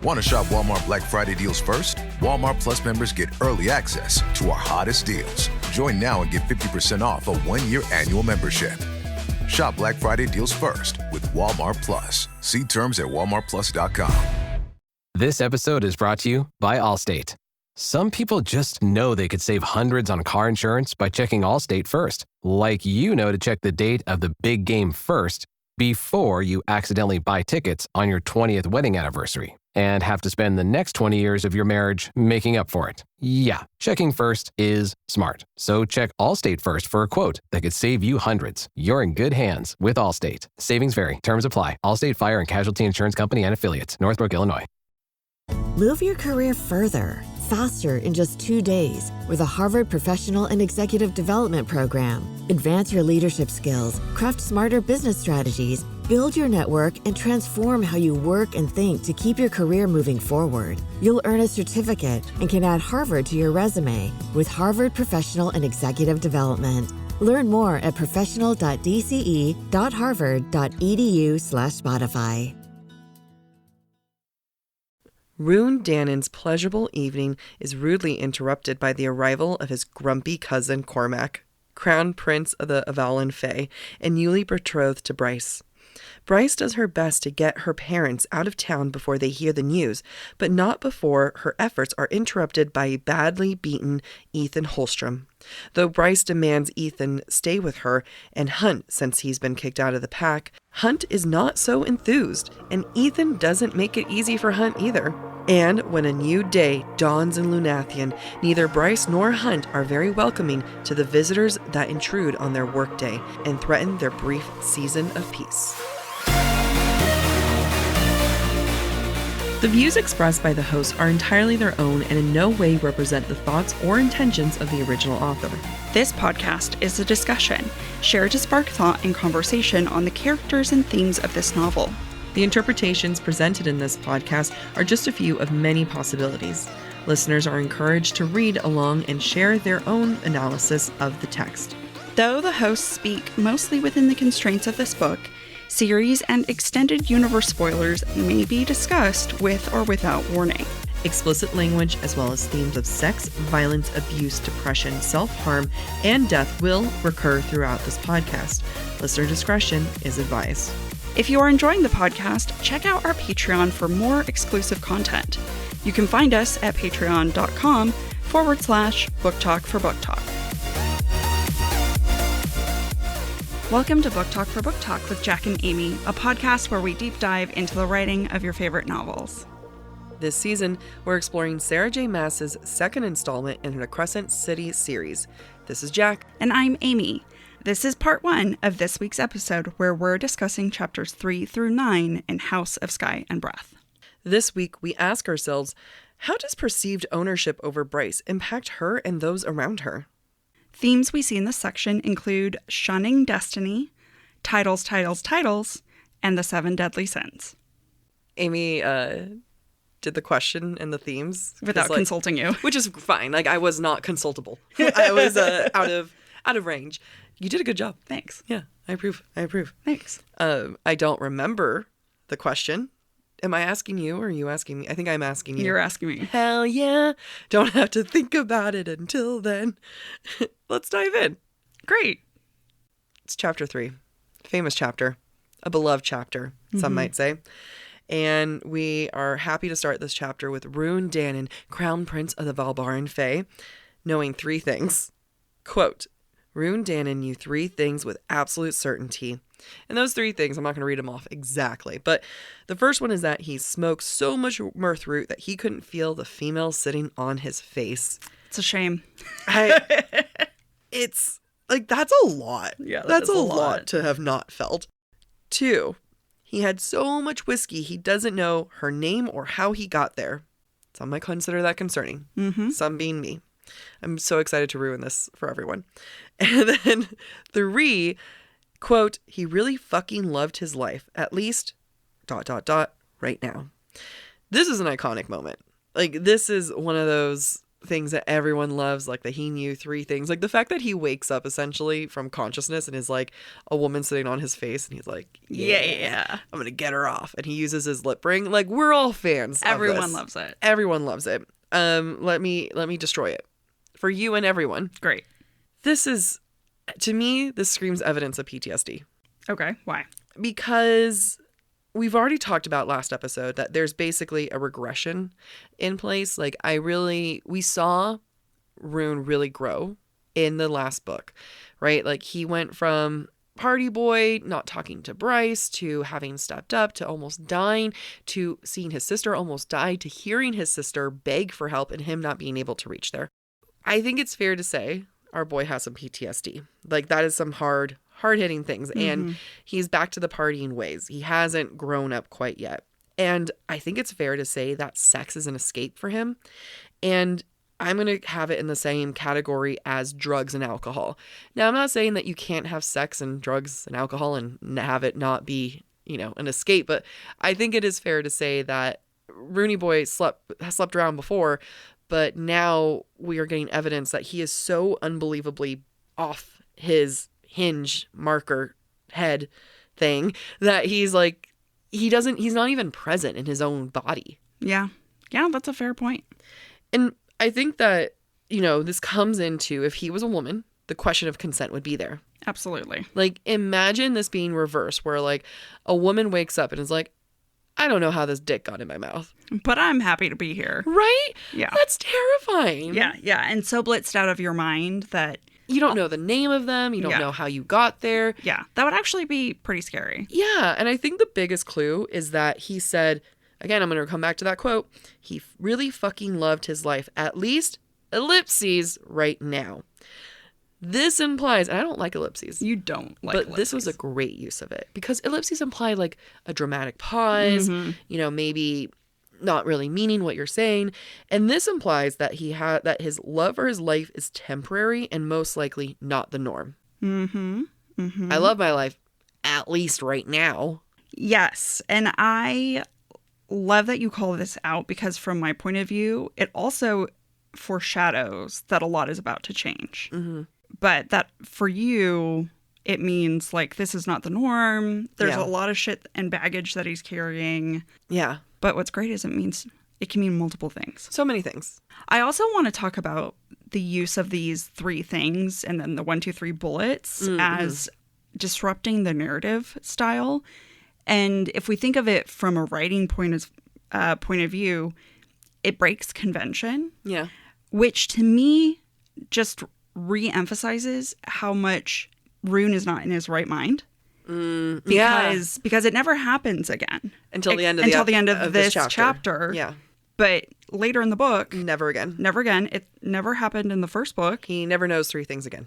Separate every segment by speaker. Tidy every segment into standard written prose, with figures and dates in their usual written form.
Speaker 1: Want to shop Walmart Black Friday deals first? Walmart Plus members get early access to our hottest deals. Join now and get 50% off a 1-year annual membership. Shop Black Friday deals first with Walmart Plus. See terms at walmartplus.com.
Speaker 2: This episode is brought to you by Allstate. Some people just know they could save hundreds on car insurance by checking Allstate first. Like you know to check the date of the big game first before you accidentally buy tickets on your 20th wedding anniversary and have to spend the next 20 years of your marriage making up for it. Yeah, checking first is smart. So check Allstate first for a quote that could save you hundreds. You're in good hands with Allstate. Savings vary. Terms apply. Allstate Fire and Casualty Insurance Company and Affiliates. Northbrook, Illinois.
Speaker 3: Move your career further, faster in just 2 days with a Harvard Professional and Executive Development Program. Advance your leadership skills, craft smarter business strategies, build your network, and transform how you work and think to keep your career moving forward. You'll earn a certificate and can add Harvard to your resume with Harvard Professional and Executive Development. Learn more at professional.dce.harvard.edu/Spotify.
Speaker 4: Ruhn Danaan's pleasurable evening is rudely interrupted by the arrival of his grumpy cousin Cormac, Crown Prince of the Avallen Fae and newly betrothed to Bryce. Bryce does her best to get her parents out of town before they hear the news, but not before her efforts are interrupted by a badly beaten Ithan Holstrom. Though Bryce demands Ithan stay with her and hunt since he's been kicked out of the pack, Hunt is not so enthused, and Ithan doesn't make it easy for Hunt either. And when a new day dawns in Lunathion, neither Bryce nor Hunt are very welcoming to the visitors that intrude on their workday and threaten their brief season of peace. The views expressed by the hosts are entirely their own and in no way represent the thoughts or intentions of the original author.
Speaker 5: This podcast is a discussion, shared to spark thought and conversation on the characters and themes of this novel.
Speaker 4: The interpretations presented in this podcast are just a few of many possibilities. Listeners are encouraged to read along and share their own analysis of the text.
Speaker 5: Though the hosts speak mostly within the constraints of this book, series and extended universe spoilers may be discussed with or without warning.
Speaker 4: Explicit language as well as themes of sex, violence, abuse, depression, self-harm, and death will recur throughout this podcast. Listener discretion is advised.
Speaker 5: If you are enjoying the podcast, check out our Patreon for more exclusive content. You can find us at patreon.com/Book Talk for Book Talk. Welcome to Book Talk for Book Talk with Jac and Amy, a podcast where we deep dive into the writing of your favorite novels.
Speaker 4: This season, we're exploring Sarah J. Maas's second installment in the Crescent City series. This is Jac.
Speaker 5: And I'm Amy. This is part 1 of this week's episode, where we're discussing chapters 3 through 9 in House of Sky and Breath.
Speaker 4: This week, we ask ourselves, how does perceived ownership over Bryce impact her and those around her?
Speaker 5: Themes we see in this section include shunning destiny, titles, and the 7 deadly sins.
Speaker 4: Amy did the question and the themes
Speaker 5: without consulting you,
Speaker 4: which is fine. I was not consultable. I was out of range. You did a good job.
Speaker 5: Thanks.
Speaker 4: Yeah, I approve.
Speaker 5: Thanks.
Speaker 4: I don't remember the question. Am I asking you or are you asking me? I think I'm asking you.
Speaker 5: You're asking me.
Speaker 4: Hell yeah. Don't have to think about it until then. Let's dive in.
Speaker 5: Great.
Speaker 4: It's chapter 3. Famous chapter. A beloved chapter, some might say. And we are happy to start this chapter with Ruhn Danaan, Crown Prince of the Avallen Fae, knowing 3 things. Quote, Ruhn Danaan knew 3 things with absolute certainty. And those 3 things, I'm not going to read them off exactly, but the first one is that he smoked so much mirth root that he couldn't feel the female sitting on his face.
Speaker 5: It's a shame.
Speaker 4: It's like, that's a lot.
Speaker 5: Yeah,
Speaker 4: that's a lot to have not felt. 2, he had so much whiskey he doesn't know her name or how he got there. Some might consider that concerning. Some being me. I'm so excited to ruin this for everyone. And then 3, quote, he really fucking loved his life, at least ... right now. This is an iconic moment. Like, this is one of those things that everyone loves, like that he knew 3 things. Like the fact that he wakes up essentially from consciousness and is like a woman sitting on his face and he's like, yeah, I'm going to get her off. And he uses his lip ring. Like we're all fans.
Speaker 5: Everyone loves it.
Speaker 4: Everyone loves it. Let me destroy it for you and everyone.
Speaker 5: Great.
Speaker 4: This is, to me, this screams evidence of PTSD.
Speaker 5: Okay. Why?
Speaker 4: Because we've already talked about last episode that there's basically a regression in place. Like we saw Ruhn really grow in the last book, right? Like he went from party boy, not talking to Bryce, to having stepped up, to almost dying, to seeing his sister almost die, to hearing his sister beg for help and him not being able to reach there. I think it's fair to say our boy has some PTSD. Like that is some hard-hitting things. And he's back to the partying ways. He hasn't grown up quite yet. And I think it's fair to say that sex is an escape for him. And I'm going to have it in the same category as drugs and alcohol. Now, I'm not saying that you can't have sex and drugs and alcohol and have it not be, an escape. But I think it is fair to say that Rooney Boy slept around before, but now we are getting evidence that he is so unbelievably off his hinge marker head thing that he's like, he's not even present in his own body.
Speaker 5: Yeah, that's a fair point.
Speaker 4: And I think that, this comes into, if he was a woman, the question of consent would be there.
Speaker 5: Absolutely.
Speaker 4: Like, imagine this being reversed, where like a woman wakes up and is like, I don't know how this dick got in my mouth,
Speaker 5: but I'm happy to be here.
Speaker 4: Right?
Speaker 5: Yeah.
Speaker 4: That's terrifying.
Speaker 5: Yeah. And so blitzed out of your mind that
Speaker 4: you don't know the name of them. You don't know how you got there.
Speaker 5: Yeah. That would actually be pretty scary.
Speaker 4: Yeah. And I think the biggest clue is that he said, again, I'm going to come back to that quote. He really fucking loved his life, at least ellipses right now. This implies, and I don't like ellipses.
Speaker 5: You don't like
Speaker 4: but
Speaker 5: ellipses.
Speaker 4: This was a great use of it because ellipses imply like a dramatic pause, maybe not really meaning what you're saying. And this implies that that his love for his life is temporary and most likely not the norm. I love my life, at least right now.
Speaker 5: Yes. And I love that you call this out because from my point of view, it also foreshadows that a lot is about to change. But that for you, it means like this is not the norm. There's a lot of shit and baggage that he's carrying.
Speaker 4: Yeah.
Speaker 5: But what's great is it can mean multiple things.
Speaker 4: So many things.
Speaker 5: I also want to talk about the use of these 3 things and then the 1, 2, 3 bullets as disrupting the narrative style. And if we think of it from a writing point of view, it breaks convention. Yeah. Which to me just re-emphasizes how much Ruhn is not in his right mind. Because it never happens again
Speaker 4: until the end of
Speaker 5: this chapter. Yeah. But later in the book,
Speaker 4: never again.
Speaker 5: It never happened in the first book.
Speaker 4: He never knows 3 things again.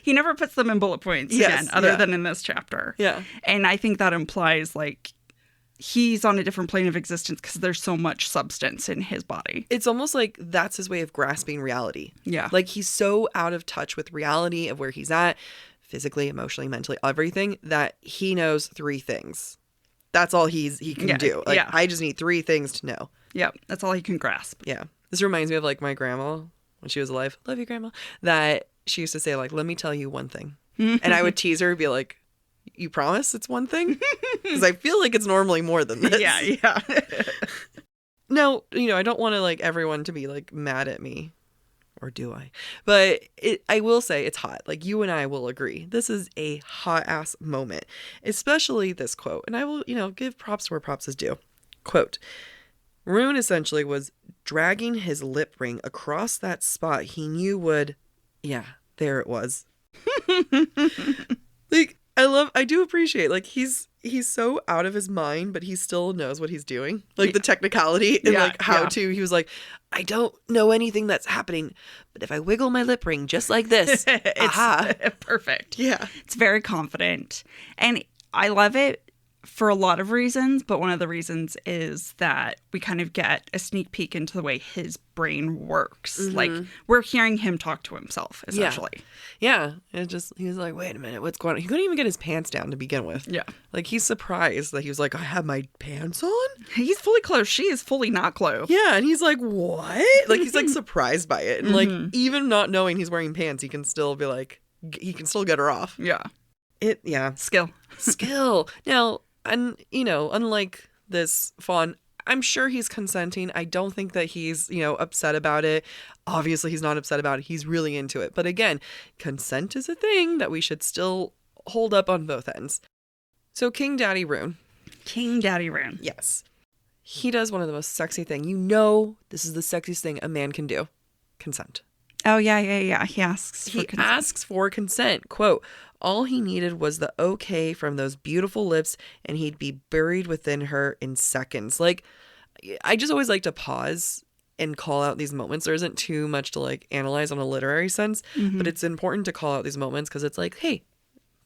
Speaker 5: He never puts them in bullet points again, other than in this chapter. Yeah. And I think that implies like he's on a different plane of existence because there's so much substance in his body.
Speaker 4: It's almost like that's his way of grasping reality. Yeah. Like he's so out of touch with reality of where he's at, physically, emotionally, mentally, everything, that he knows 3 things. That's all he can do. Like I just need 3 things to know.
Speaker 5: Yeah. That's all he can grasp.
Speaker 4: Yeah. This reminds me of like my grandma when she was alive. Love you, Grandma. That she used to say like, let me tell you one thing. And I would tease her and be like, you promise it's one thing? Because I feel like it's normally more than this.
Speaker 5: Yeah.
Speaker 4: Now, I don't want to like everyone to be like mad at me. Or do I? But I will say it's hot. Like you and I will agree. This is a hot ass moment. Especially this quote. And I will, give props where props is due. Quote, Ruhn essentially was dragging his lip ring across that spot he knew would, there it was. Like, I do appreciate, like, he's so out of his mind, but he still knows what he's doing. Like, the technicality and, like, how to, he was like, I don't know anything that's happening, but if I wiggle my lip ring just like this,
Speaker 5: it's perfect.
Speaker 4: Yeah.
Speaker 5: It's very confident. And I love it for a lot of reasons, but one of the reasons is that we kind of get a sneak peek into the way his brain works. Like, we're hearing him talk to himself, essentially.
Speaker 4: Yeah. It just, he was like, wait a minute, what's going on? He couldn't even get his pants down to begin with.
Speaker 5: Yeah.
Speaker 4: Like, he's surprised that he was like, I have my pants on?
Speaker 5: He's fully clothed. She is fully not clothed.
Speaker 4: Yeah, and he's like, what? Like, he's like surprised by it. And like, even not knowing he's wearing pants, he can still be like, he can still get her off.
Speaker 5: Yeah.
Speaker 4: Skill. Now, and unlike this fawn, I'm sure he's consenting. I don't think that he's, upset about it. Obviously, he's not upset about it. He's really into it. But again, consent is a thing that we should still hold up on both ends. So King Daddy Ruhn.
Speaker 5: Yes.
Speaker 4: He does one of the most sexy things. This is the sexiest thing a man can do. Consent.
Speaker 5: Oh, yeah. He asks
Speaker 4: for consent. Quote, all he needed was the okay from those beautiful lips, and he'd be buried within her in seconds. Like, I just always like to pause and call out these moments. There isn't too much to like analyze on a literary sense, but it's important to call out these moments because it's like, hey,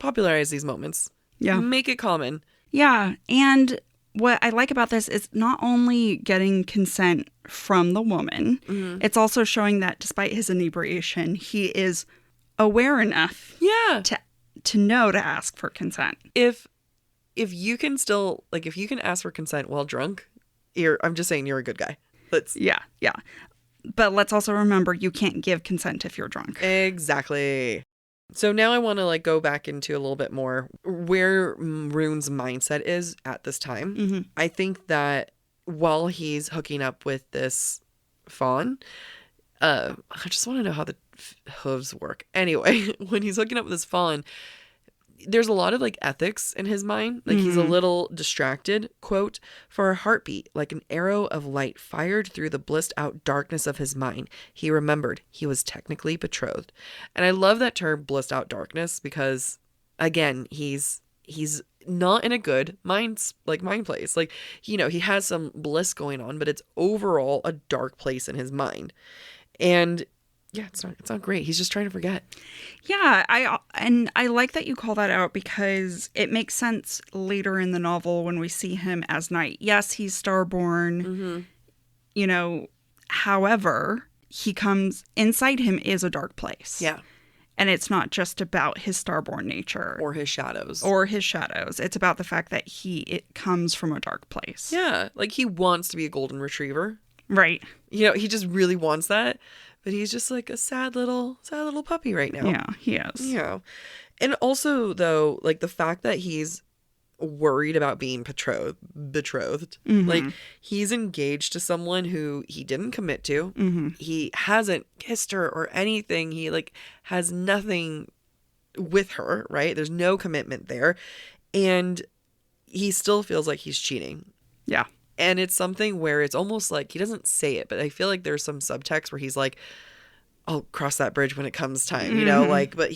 Speaker 4: popularize these moments.
Speaker 5: Yeah.
Speaker 4: Make it common.
Speaker 5: Yeah. And what I like about this is not only getting consent from the woman, it's also showing that despite his inebriation, he is aware enough to know to ask for consent.
Speaker 4: If you can still, like, if you can ask for consent while drunk, I'm just saying you're a good guy.
Speaker 5: Yeah. But let's also remember you can't give consent if you're drunk.
Speaker 4: Exactly. So now I want to like go back into a little bit more where Ruhn's mindset is at this time. I think that while he's hooking up with this fawn, I just want to know how the hooves work. Anyway, when he's hooking up with this fawn, there's a lot of like ethics in his mind. Like he's a little distracted. Quote, for a heartbeat, like an arrow of light fired through the blissed out darkness of his mind, he remembered he was technically betrothed. And I love that term, blissed out darkness, because again, he's not in a good mind place. Like, he has some bliss going on, but it's overall a dark place in his mind. And yeah, it's not great. He's just trying to forget.
Speaker 5: Yeah, I like that you call that out because it makes sense later in the novel when we see him as knight. Yes, he's starborn. However, he comes inside him is a dark place.
Speaker 4: Yeah.
Speaker 5: And it's not just about his starborn nature.
Speaker 4: Or his shadows.
Speaker 5: It's about the fact that it comes from a dark place.
Speaker 4: Yeah. Like he wants to be a golden retriever.
Speaker 5: Right.
Speaker 4: He just really wants that. But he's just like a sad little puppy right now.
Speaker 5: Yeah, he is.
Speaker 4: Yeah. And also, though, like the fact that he's worried about being betrothed. Like he's engaged to someone who he didn't commit to. He hasn't kissed her or anything. He like has nothing with her, right? There's no commitment there. And he still feels like he's cheating.
Speaker 5: Yeah.
Speaker 4: And it's something where it's almost like he doesn't say it, but I feel like there's some subtext where he's like, I'll cross that bridge when it comes time, but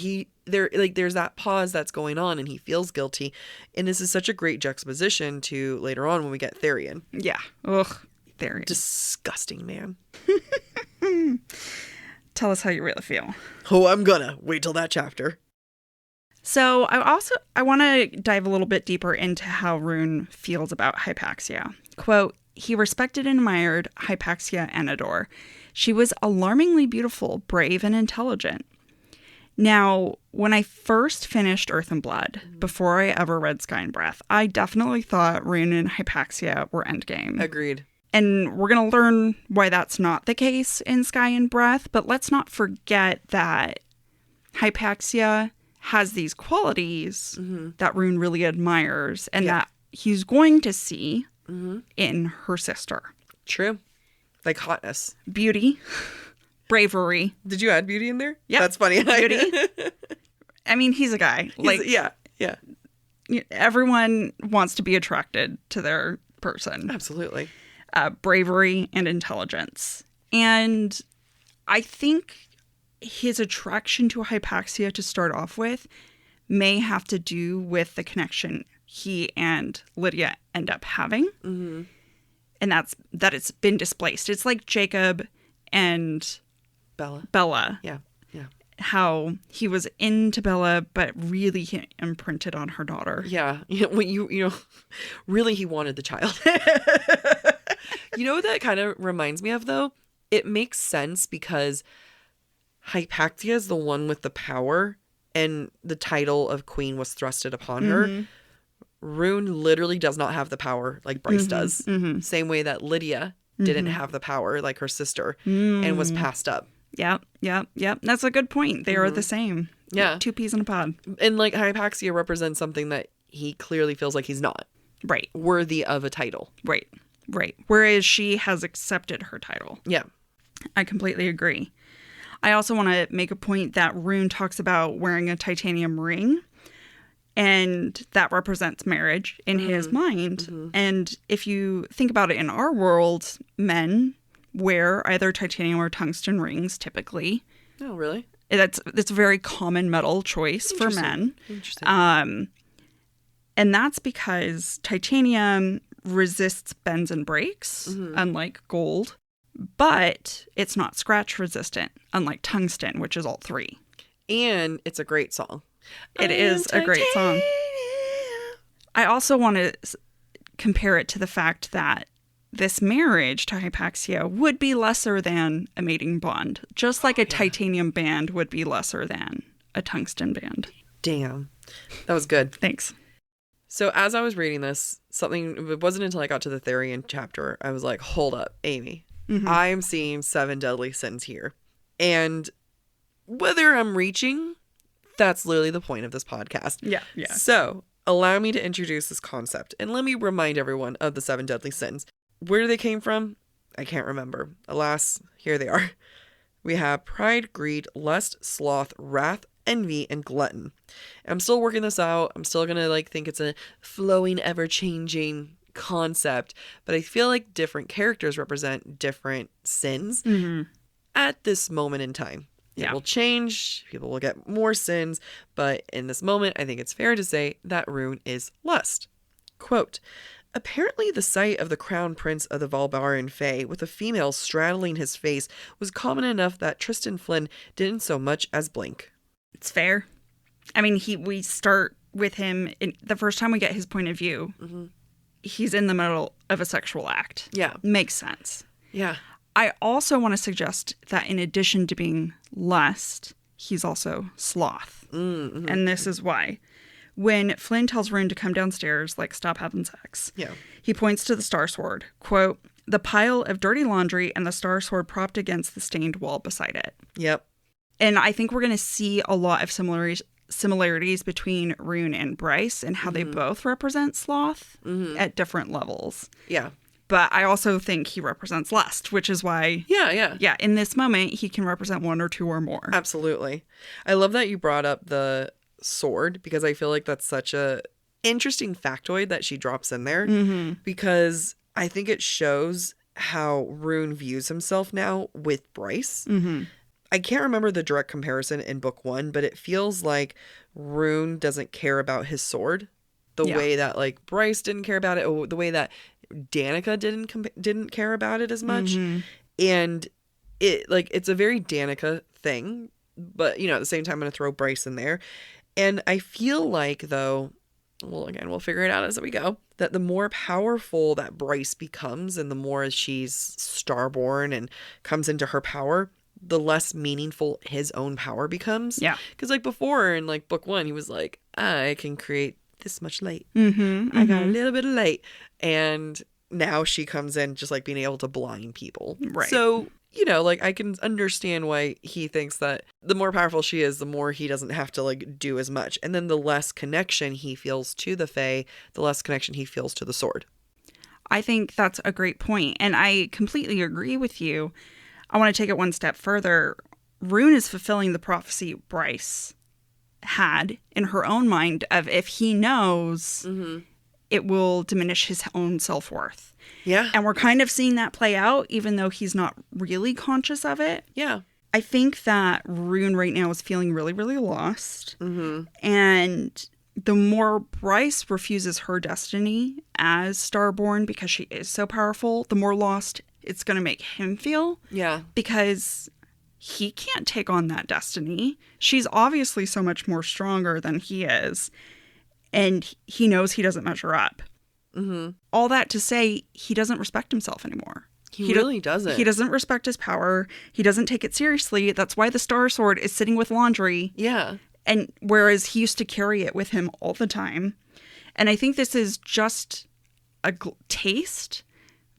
Speaker 4: there's that pause that's going on and he feels guilty. And this is such a great juxtaposition to later on when we get Therian.
Speaker 5: Yeah. Ugh. Therian.
Speaker 4: Disgusting man.
Speaker 5: Tell us how you really feel.
Speaker 4: Oh, I'm gonna wait till that chapter.
Speaker 5: So I want to dive a little bit deeper into how Ruhn feels about Hypaxia. Quote, he respected and admired Hypaxia Anador. She was alarmingly beautiful, brave, and intelligent. Now, when I first finished Earth and Blood, before I ever read Sky and Breath, I definitely thought Ruhn and Hypaxia were endgame.
Speaker 4: Agreed.
Speaker 5: And we're going to learn why that's not the case in Sky and Breath, but let's not forget that Hypaxia has these qualities that Ruhn really admires and that he's going to see in her sister.
Speaker 4: True. Like hotness.
Speaker 5: Beauty. Bravery.
Speaker 4: Did you add beauty in there?
Speaker 5: Yeah.
Speaker 4: That's funny.
Speaker 5: Beauty. I mean, he's a guy.
Speaker 4: Yeah.
Speaker 5: Everyone wants to be attracted to their person.
Speaker 4: Absolutely.
Speaker 5: Bravery and intelligence. And I think his attraction to Hypaxia to start off with may have to do with the connection he and Lydia end up having. And that it's been displaced. It's like Jacob and
Speaker 4: Bella.
Speaker 5: Bella.
Speaker 4: Yeah.
Speaker 5: how he was into Bella, but really he imprinted on her daughter.
Speaker 4: Yeah. You know, really he wanted the child. You know what that kind of reminds me of, though? It makes sense because Hypaxia is the one with the power and the title of queen was thrusted upon her. Ruhn literally does not have the power like Bryce does. Same way that Lydia didn't have the power like her sister and was passed up.
Speaker 5: Yep. That's a good point. They are the same.
Speaker 4: Yeah.
Speaker 5: 2 peas in a pod.
Speaker 4: And like Hypaxia represents something that he clearly feels like he's not.
Speaker 5: Right.
Speaker 4: Worthy of a title.
Speaker 5: Right. Whereas she has accepted her title.
Speaker 4: Yeah.
Speaker 5: I completely agree. I also want to make a point that Ruhn talks about wearing a titanium ring, and that represents marriage in his mind. And if you think about it in our world, men wear either titanium or tungsten rings typically.
Speaker 4: Oh, really?
Speaker 5: It's a very common metal choice for men.
Speaker 4: Interesting.
Speaker 5: And that's because titanium resists bends and breaks, unlike gold. But it's not scratch resistant, unlike tungsten, which is all 3.
Speaker 4: And it's a great song.
Speaker 5: It is a great song. I also want to compare it to the fact that this marriage to Hypaxia would be lesser than a mating bond, just like a titanium band would be lesser than a tungsten band.
Speaker 4: Damn. That was good.
Speaker 5: Thanks.
Speaker 4: So as I was reading this, it wasn't until I got to the Therian chapter, I was like, hold up, Amy. I'm seeing 7 deadly sins here. And whether I'm reaching, that's literally the point of this podcast.
Speaker 5: Yeah.
Speaker 4: So allow me to introduce this concept. And let me remind everyone of the 7 deadly sins. Where they came from, I can't remember. Alas, here they are. We have pride, greed, lust, sloth, wrath, envy, and glutton. I'm still working this out. I'm still going to think it's a flowing, ever-changing concept, but I feel like different characters represent different sins at this moment in time. It will change, people will get more sins, but in this moment I think it's fair to say that Ruhn is lust. Quote, apparently the sight of the crown prince of the Valbaran Fae with a female straddling his face was common enough that Tristan Flynn didn't so much as blink.
Speaker 5: It's fair. I mean, we start with him in the first time we get his point of view. He's in the middle of a sexual act.
Speaker 4: Yeah.
Speaker 5: Makes sense.
Speaker 4: Yeah.
Speaker 5: I also want to suggest that in addition to being lust, he's also sloth. And this is why. When Flynn tells Ruhn to come downstairs, stop having sex, he points to the Star Sword. Quote, the pile of dirty laundry and the Star Sword propped against the stained wall beside it.
Speaker 4: Yep.
Speaker 5: And I think we're going to see a lot of similarities between Ruhn and Bryce and how they both represent sloth at different levels.
Speaker 4: Yeah.
Speaker 5: But I also think he represents lust, which is why... Yeah, in this moment, he can represent 1 or 2 or more.
Speaker 4: Absolutely. I love that you brought up the sword because I feel like that's such a interesting factoid that she drops in there because I think it shows how Ruhn views himself now with Bryce. I can't remember the direct comparison in book 1, but it feels like Ruhn doesn't care about his sword the way that Bryce didn't care about it, or the way that Danica didn't care about it as much. And it's a very Danica thing, but at the same time I'm going to throw Bryce in there. And I feel like, though, well, again, we'll figure it out as we go, that the more powerful that Bryce becomes and the more she's starborn and comes into her power, the less meaningful his own power becomes. Yeah. Because before in book 1, he was like, I can create this much light. I got a little bit of light. And now she comes in just being able to blind people. Right. So, I can understand why he thinks that the more powerful she is, the more he doesn't have to do as much. And then the less connection he feels to the Fae, the less connection he feels to the sword.
Speaker 5: I think that's a great point. And I completely agree with you. I want to take it one step further. Ruhn is fulfilling the prophecy Bryce had in her own mind of if he knows, it will diminish his own self-worth. Yeah. And we're kind of seeing that play out, even though he's not really conscious of it. Yeah. I think that Ruhn right now is feeling really, really lost. And the more Bryce refuses her destiny as Starborn because she is so powerful, the more lost it's going to make him feel. Yeah. Because he can't take on that destiny. She's obviously so much more stronger than he is. And he knows he doesn't measure up. Mm-hmm. All that to say, he doesn't respect himself anymore.
Speaker 4: He really doesn't.
Speaker 5: He doesn't respect his power. He doesn't take it seriously. That's why the Star Sword is sitting with laundry.
Speaker 4: Yeah.
Speaker 5: And whereas he used to carry it with him all the time. And I think this is just a taste,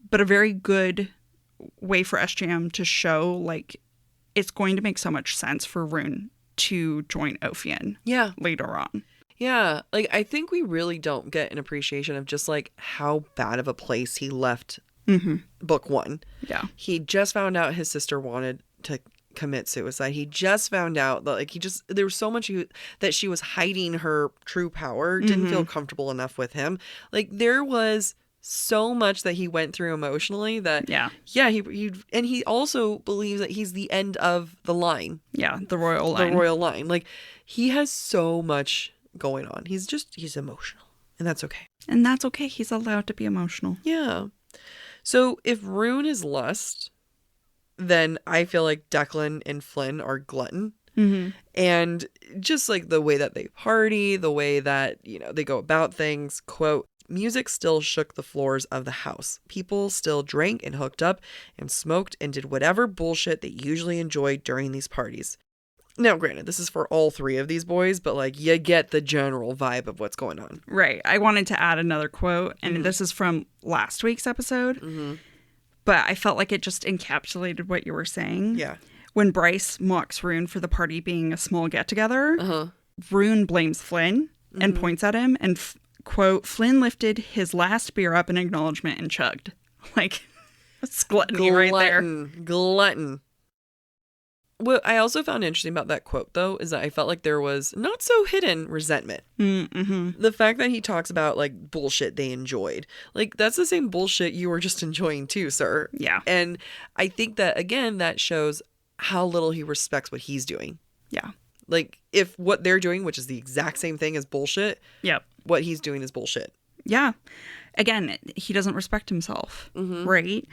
Speaker 5: but a very good way for SJM to show, like, it's going to make so much sense for Ruhn to join Ophion later on.
Speaker 4: Yeah. Like, I think we really don't get an appreciation of just, like, how bad of a place he left book 1.
Speaker 5: Yeah.
Speaker 4: He just found out his sister wanted to commit suicide. He just found out that, like, there was so much that she was hiding her true power, didn't feel comfortable enough with him. Like, there was so much that he went through emotionally that he also believes that he's the end of the line.
Speaker 5: Yeah, the royal line.
Speaker 4: Like, he has so much going on. He's emotional, and that's okay.
Speaker 5: And that's okay. He's allowed to be emotional.
Speaker 4: Yeah. So if Ruhn is lust, then I feel like Declan and Flynn are glutton. Mm-hmm. And just like the way that they party, the way that, they go about things, quote, music still shook the floors of the house. People still drank and hooked up and smoked and did whatever bullshit they usually enjoyed during these parties. Now, granted, this is for all 3 of these boys, but, like, you get the general vibe of what's going on.
Speaker 5: Right. I wanted to add another quote, and this is from last week's episode, but I felt like it just encapsulated what you were saying.
Speaker 4: Yeah.
Speaker 5: When Bryce mocks Ruhn for the party being a small get-together, Ruhn blames Flynn and points at him, and, quote, Flynn lifted his last beer up in acknowledgement and chugged. Like, that's gluttony right there.
Speaker 4: Glutton. What I also found interesting about that quote, though, is that I felt like there was not so hidden resentment. Mm-hmm. The fact that he talks about, like, bullshit they enjoyed. Like, that's the same bullshit you were just enjoying too, sir.
Speaker 5: Yeah.
Speaker 4: And I think that, again, that shows how little he respects what he's doing.
Speaker 5: Yeah.
Speaker 4: Like, if what they're doing, which is the exact same thing as bullshit, what he's doing is bullshit.
Speaker 5: Yeah. Again, he doesn't respect himself, right?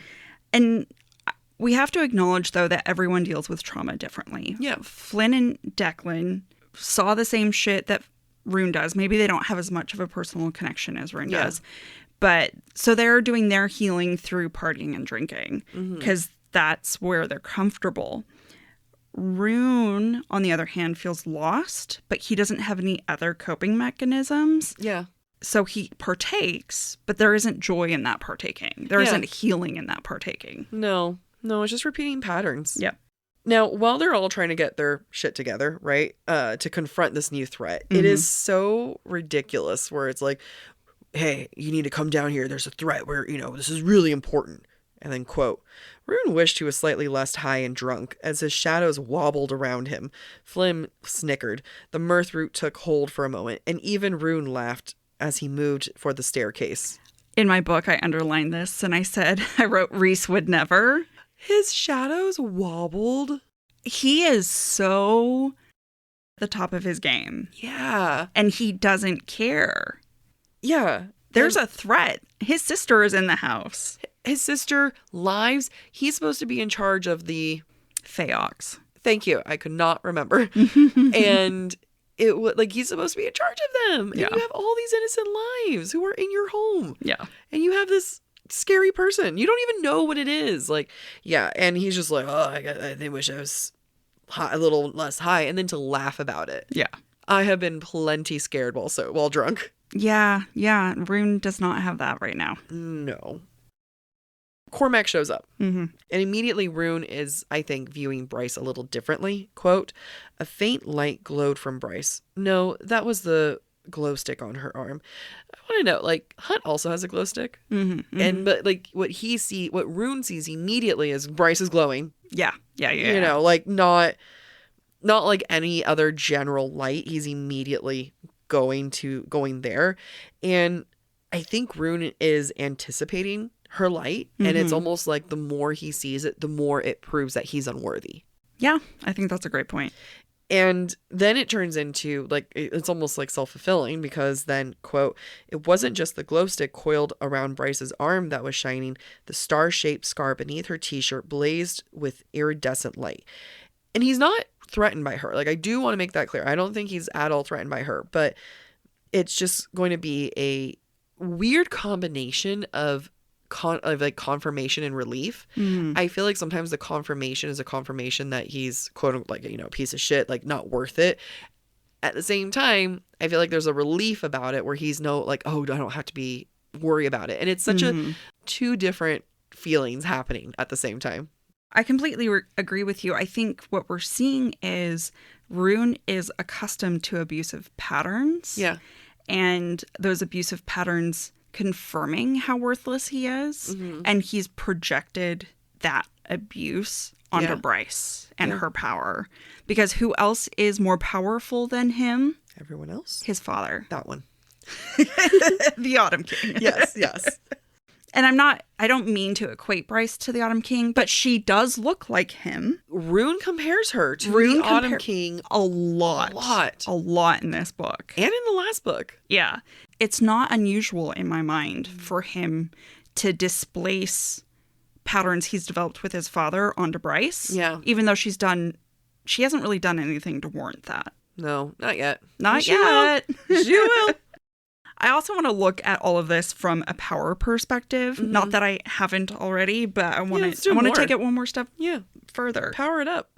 Speaker 5: And we have to acknowledge, though, that everyone deals with trauma differently.
Speaker 4: Yeah.
Speaker 5: Flynn and Declan saw the same shit that Ruhn does. Maybe they don't have as much of a personal connection as Ruhn does. But so they're doing their healing through partying and drinking because that's where they're comfortable. Ruhn, on the other hand, feels lost, but he doesn't have any other coping mechanisms.
Speaker 4: Yeah.
Speaker 5: So he partakes, but there isn't joy in that partaking. There isn't healing in that partaking.
Speaker 4: No, it's just repeating patterns.
Speaker 5: Yep.
Speaker 4: Now, while they're all trying to get their shit together, right, to confront this new threat, it is so ridiculous where it's like, hey, you need to come down here. There's a threat where, this is really important. And then, quote, Ruhn wished he was slightly less high and drunk as his shadows wobbled around him. Flynn snickered. The mirth root took hold for a moment, and even Ruhn laughed as he moved for the staircase.
Speaker 5: In my book, I underlined this, and I wrote, Reese would never.
Speaker 4: His shadows wobbled.
Speaker 5: He is so the top of his game.
Speaker 4: Yeah.
Speaker 5: And he doesn't care.
Speaker 4: Yeah.
Speaker 5: There's a threat. His sister is in the house.
Speaker 4: His sister lives. He's supposed to be in charge of the
Speaker 5: Faeox.
Speaker 4: Thank you. I could not remember. And it was like he's supposed to be in charge of them. And you have all these innocent lives who are in your home.
Speaker 5: Yeah.
Speaker 4: And you have this scary person. You don't even know what it is. Like, yeah. And he's just like, oh, I wish I was high, a little less high. And then to laugh about it.
Speaker 5: Yeah.
Speaker 4: I have been plenty scared while drunk.
Speaker 5: Yeah. Ruhn does not have that right now.
Speaker 4: No. Cormac shows up. And immediately Ruhn is, I think, viewing Bryce a little differently. Quote, a faint light glowed from Bryce. No, that was the glow stick on her arm. I want to know, like, Hunt also has a glow stick. But like what Ruhn sees immediately is Bryce is glowing.
Speaker 5: Yeah.
Speaker 4: You know, like not like any other general light. He's immediately going there. And I think Ruhn is anticipating her light, and it's almost like the more he sees it, the more it proves that he's unworthy.
Speaker 5: Yeah, I think that's a great point.
Speaker 4: And then it turns into, like, it's almost like self-fulfilling, because then, quote, it wasn't just the glow stick coiled around Bryce's arm that was shining. The star-shaped scar beneath her t-shirt blazed with iridescent light. And he's not threatened by her. Like, I do want to make that clear. I don't think he's at all threatened by her, but it's just going to be a weird combination of confirmation and relief. I feel like sometimes the confirmation is a confirmation that he's quote unquote, like, you know, a piece of shit, like not worth it. At the same time, I feel like there's a relief about it where he's like, oh, I don't have to worry about it. And it's such a two different feelings happening at the same time.
Speaker 5: I completely agree with you. I think what we're seeing is Ruhn is accustomed to abusive patterns.
Speaker 4: Yeah.
Speaker 5: And those abusive patterns confirming how worthless he is. And he's projected that abuse onto Bryce and her power. Because who else is more powerful than him?
Speaker 4: Everyone else?
Speaker 5: His father.
Speaker 4: That one.
Speaker 5: The Autumn King.
Speaker 4: Yes.
Speaker 5: And I don't mean to equate Bryce to the Autumn King, but she does look like him.
Speaker 4: Ruhn compares her to the Autumn King
Speaker 5: a lot. A lot in this book.
Speaker 4: And in the last book.
Speaker 5: Yeah. It's not unusual in my mind for him to displace patterns he's developed with his father onto Bryce.
Speaker 4: Yeah.
Speaker 5: Even though she hasn't really done anything to warrant that.
Speaker 4: No, not yet.
Speaker 5: Not yet.
Speaker 4: She will.
Speaker 5: I also want to look at all of this from a power perspective. Not that I haven't already, but I want to take it one more step further.
Speaker 4: Power it up.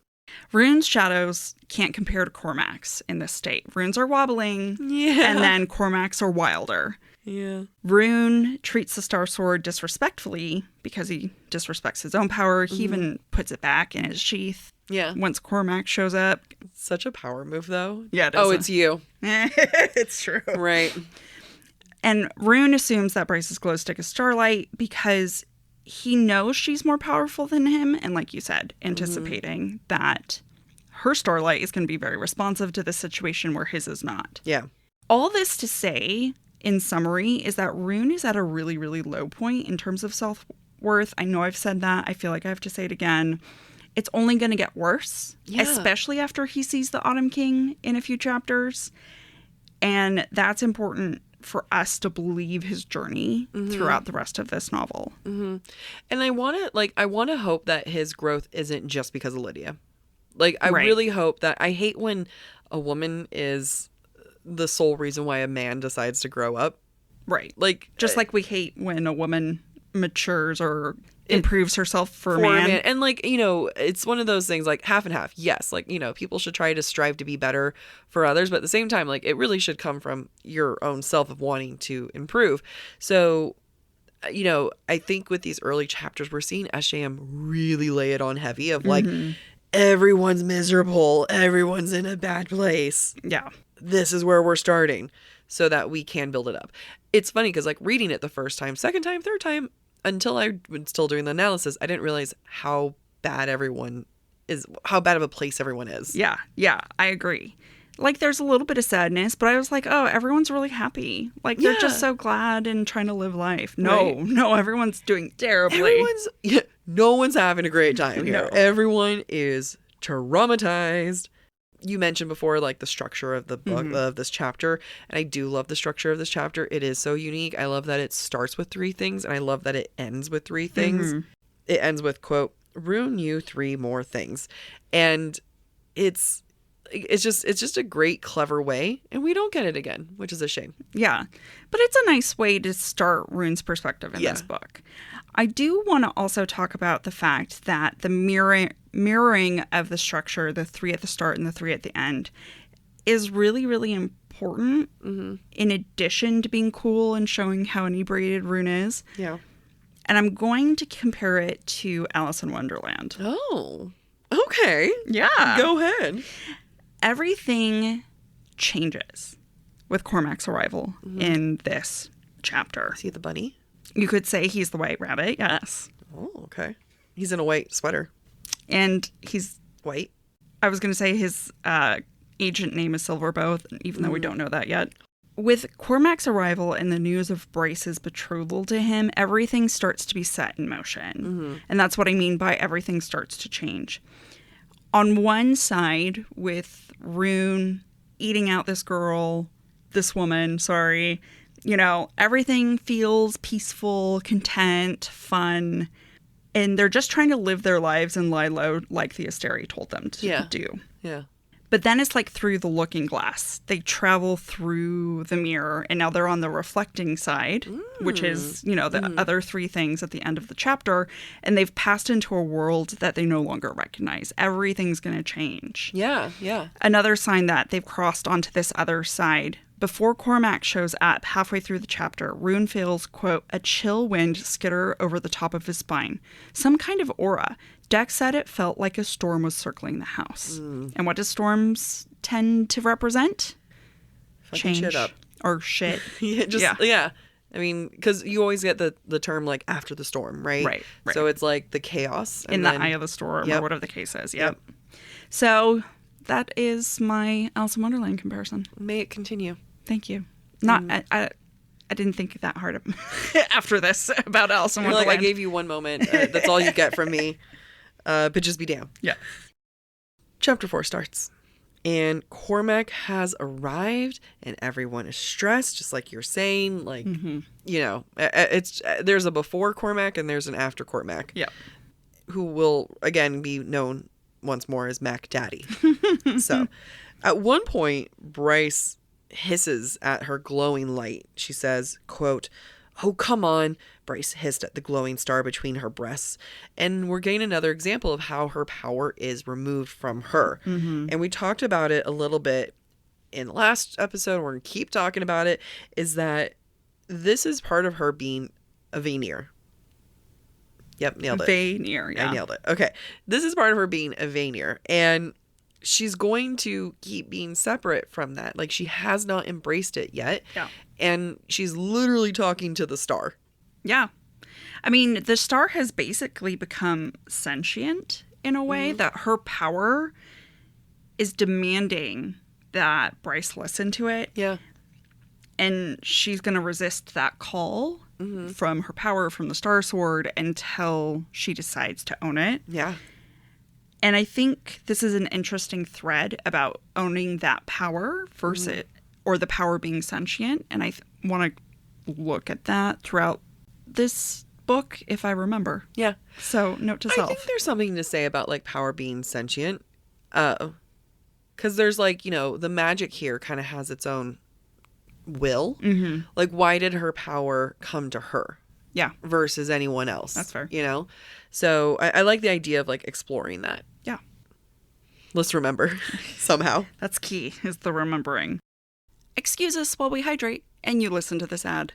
Speaker 5: Ruhn's shadows can't compare to Cormac's in this state. Ruhn's are wobbling, and then Cormac's are wilder.
Speaker 4: Yeah.
Speaker 5: Ruhn treats the Star Sword disrespectfully because he disrespects his own power. He even puts it back in his sheath.
Speaker 4: Yeah.
Speaker 5: Once Cormac shows up.
Speaker 4: Such a power move, though.
Speaker 5: Yeah.
Speaker 4: It's you.
Speaker 5: It's true.
Speaker 4: Right.
Speaker 5: And Ruhn assumes that Bryce's glow stick is Starlight because he knows she's more powerful than him. And like you said, anticipating that her Starlight is going to be very responsive to the situation where his is not.
Speaker 4: Yeah.
Speaker 5: All this to say, in summary, is that Ruhn is at a really, really low point in terms of self-worth. I know I've said that. I feel like I have to say it again. It's only going to get worse, especially after he sees the Autumn King in a few chapters. And that's important for us to believe his journey throughout the rest of this novel.
Speaker 4: And I want to hope that his growth isn't just because of Lydia. Like, I really hope that, I hate when a woman is the sole reason why a man decides to grow up.
Speaker 5: Right.
Speaker 4: Like,
Speaker 5: just like we hate when a woman matures or improves herself for a man.
Speaker 4: And like, you know, it's one of those things like half and half. Yes. Like, you know, people should try to strive to be better for others, but at the same time, like, it really should come from your own self of wanting to improve. So, you know, I think with these early chapters, we're seeing SJM really lay it on heavy of like, everyone's miserable. Everyone's in a bad place.
Speaker 5: Yeah.
Speaker 4: This is where we're starting so that we can build it up. It's funny because like reading it the first time, second time, third time, until I was still doing the analysis, I didn't realize how bad everyone is, how bad of a place everyone is.
Speaker 5: Yeah, I agree. Like, there's a little bit of sadness, but I was like, oh, everyone's really happy. Like, they're just so glad and trying to live life. No, everyone's doing terribly.
Speaker 4: No one's having a great time here. No. Everyone is traumatized. You mentioned before, like, the structure of the book, of this chapter, and I do love the structure of this chapter. It is so unique. I love that it starts with 3 things, and I love that it ends with 3 things. It ends with, quote, Ruhn knew 3 more things. And it's just a great, clever way, and we don't get it again, which is a shame.
Speaker 5: Yeah, but it's a nice way to start Ruhn's perspective in this book. I do want to also talk about the fact that the mirroring of the structure, the 3 at the start and the 3 at the end, is really, really important in addition to being cool and showing how inebriated Ruhn is.
Speaker 4: Yeah.
Speaker 5: And I'm going to compare it to Alice in Wonderland.
Speaker 4: Oh, okay.
Speaker 5: Yeah.
Speaker 4: Go ahead.
Speaker 5: Everything changes with Cormac's arrival in this chapter.
Speaker 4: Is he the bunny?
Speaker 5: You could say he's the white rabbit, yes.
Speaker 4: Oh, okay. He's in a white sweater.
Speaker 5: And he's
Speaker 4: white.
Speaker 5: I was going to say his agent name is Silverbow, even though we don't know that yet. With Cormac's arrival and the news of Bryce's betrothal to him, everything starts to be set in motion. And that's what I mean by everything starts to change. On one side, with Ruhn eating out this woman, you know, everything feels peaceful, content, fun. And they're just trying to live their lives and lie low like the Asteri told them to do.
Speaker 4: Yeah.
Speaker 5: But then it's like through the looking glass. They travel through the mirror, and now they're on the reflecting side, which is, the other three things at the end of the chapter. And they've passed into a world that they no longer recognize. Everything's going to change.
Speaker 4: Yeah.
Speaker 5: Another sign that they've crossed onto this other side. Before Cormac shows up halfway through the chapter, Ruhn feels, quote, a chill wind skitter over the top of his spine. Some kind of aura. Dex said it felt like a storm was circling the house. And what do storms tend to represent?
Speaker 4: Fucking shit up.
Speaker 5: Or shit.
Speaker 4: Yeah. I mean, because you always get the term like after the storm, right?
Speaker 5: Right.
Speaker 4: So it's like the chaos.
Speaker 5: In the eye of the storm or whatever the case is. Yep. So that is my Alice in Wonderland comparison.
Speaker 4: May it continue.
Speaker 5: Thank you. I didn't think that hard after this about Alice in Wonderland.
Speaker 4: Like, I gave you one moment. That's all you get from me. But just be damned.
Speaker 5: Yeah.
Speaker 4: Chapter 4 starts. And Cormac has arrived and everyone is stressed, just like you're saying. Like, it's there's a before Cormac and there's an after Cormac.
Speaker 5: Yeah.
Speaker 4: Who will, again, be known once more as Mac Daddy. So, at one point, Bryce hisses at her glowing light. She says, quote, "Oh, come on," Bryce hissed at the glowing star between her breasts. And we're getting another example of how her power is removed from her. And we talked about it a little bit in the last episode. We're going to keep talking about it, is that this is part of her being a Vanir. Yep, nailed it.
Speaker 5: Vanir, yeah.
Speaker 4: I nailed it. Okay. This is part of her being a Vanir. And she's going to keep being separate from that. Like, she has not embraced it yet.
Speaker 5: Yeah.
Speaker 4: And she's literally talking to the star.
Speaker 5: Yeah. I mean, the star has basically become sentient in a way that her power is demanding that Bryce listen to it.
Speaker 4: Yeah.
Speaker 5: And she's going to resist that call from her power, from the Star Sword, until she decides to own it.
Speaker 4: Yeah.
Speaker 5: And I think this is an interesting thread about owning that power versus, or the power being sentient. And I want to look at that throughout this book, if I remember.
Speaker 4: Yeah.
Speaker 5: So note to self.
Speaker 4: I think there's something to say about like power being sentient. Because there's like, the magic here kind of has its own will. Like, why did her power come to her?
Speaker 5: Yeah.
Speaker 4: Versus anyone else.
Speaker 5: That's fair.
Speaker 4: So I like the idea of like exploring that.
Speaker 5: Yeah.
Speaker 4: Let's remember somehow.
Speaker 5: That's key, is the remembering. Excuse us while we hydrate and you listen to this ad.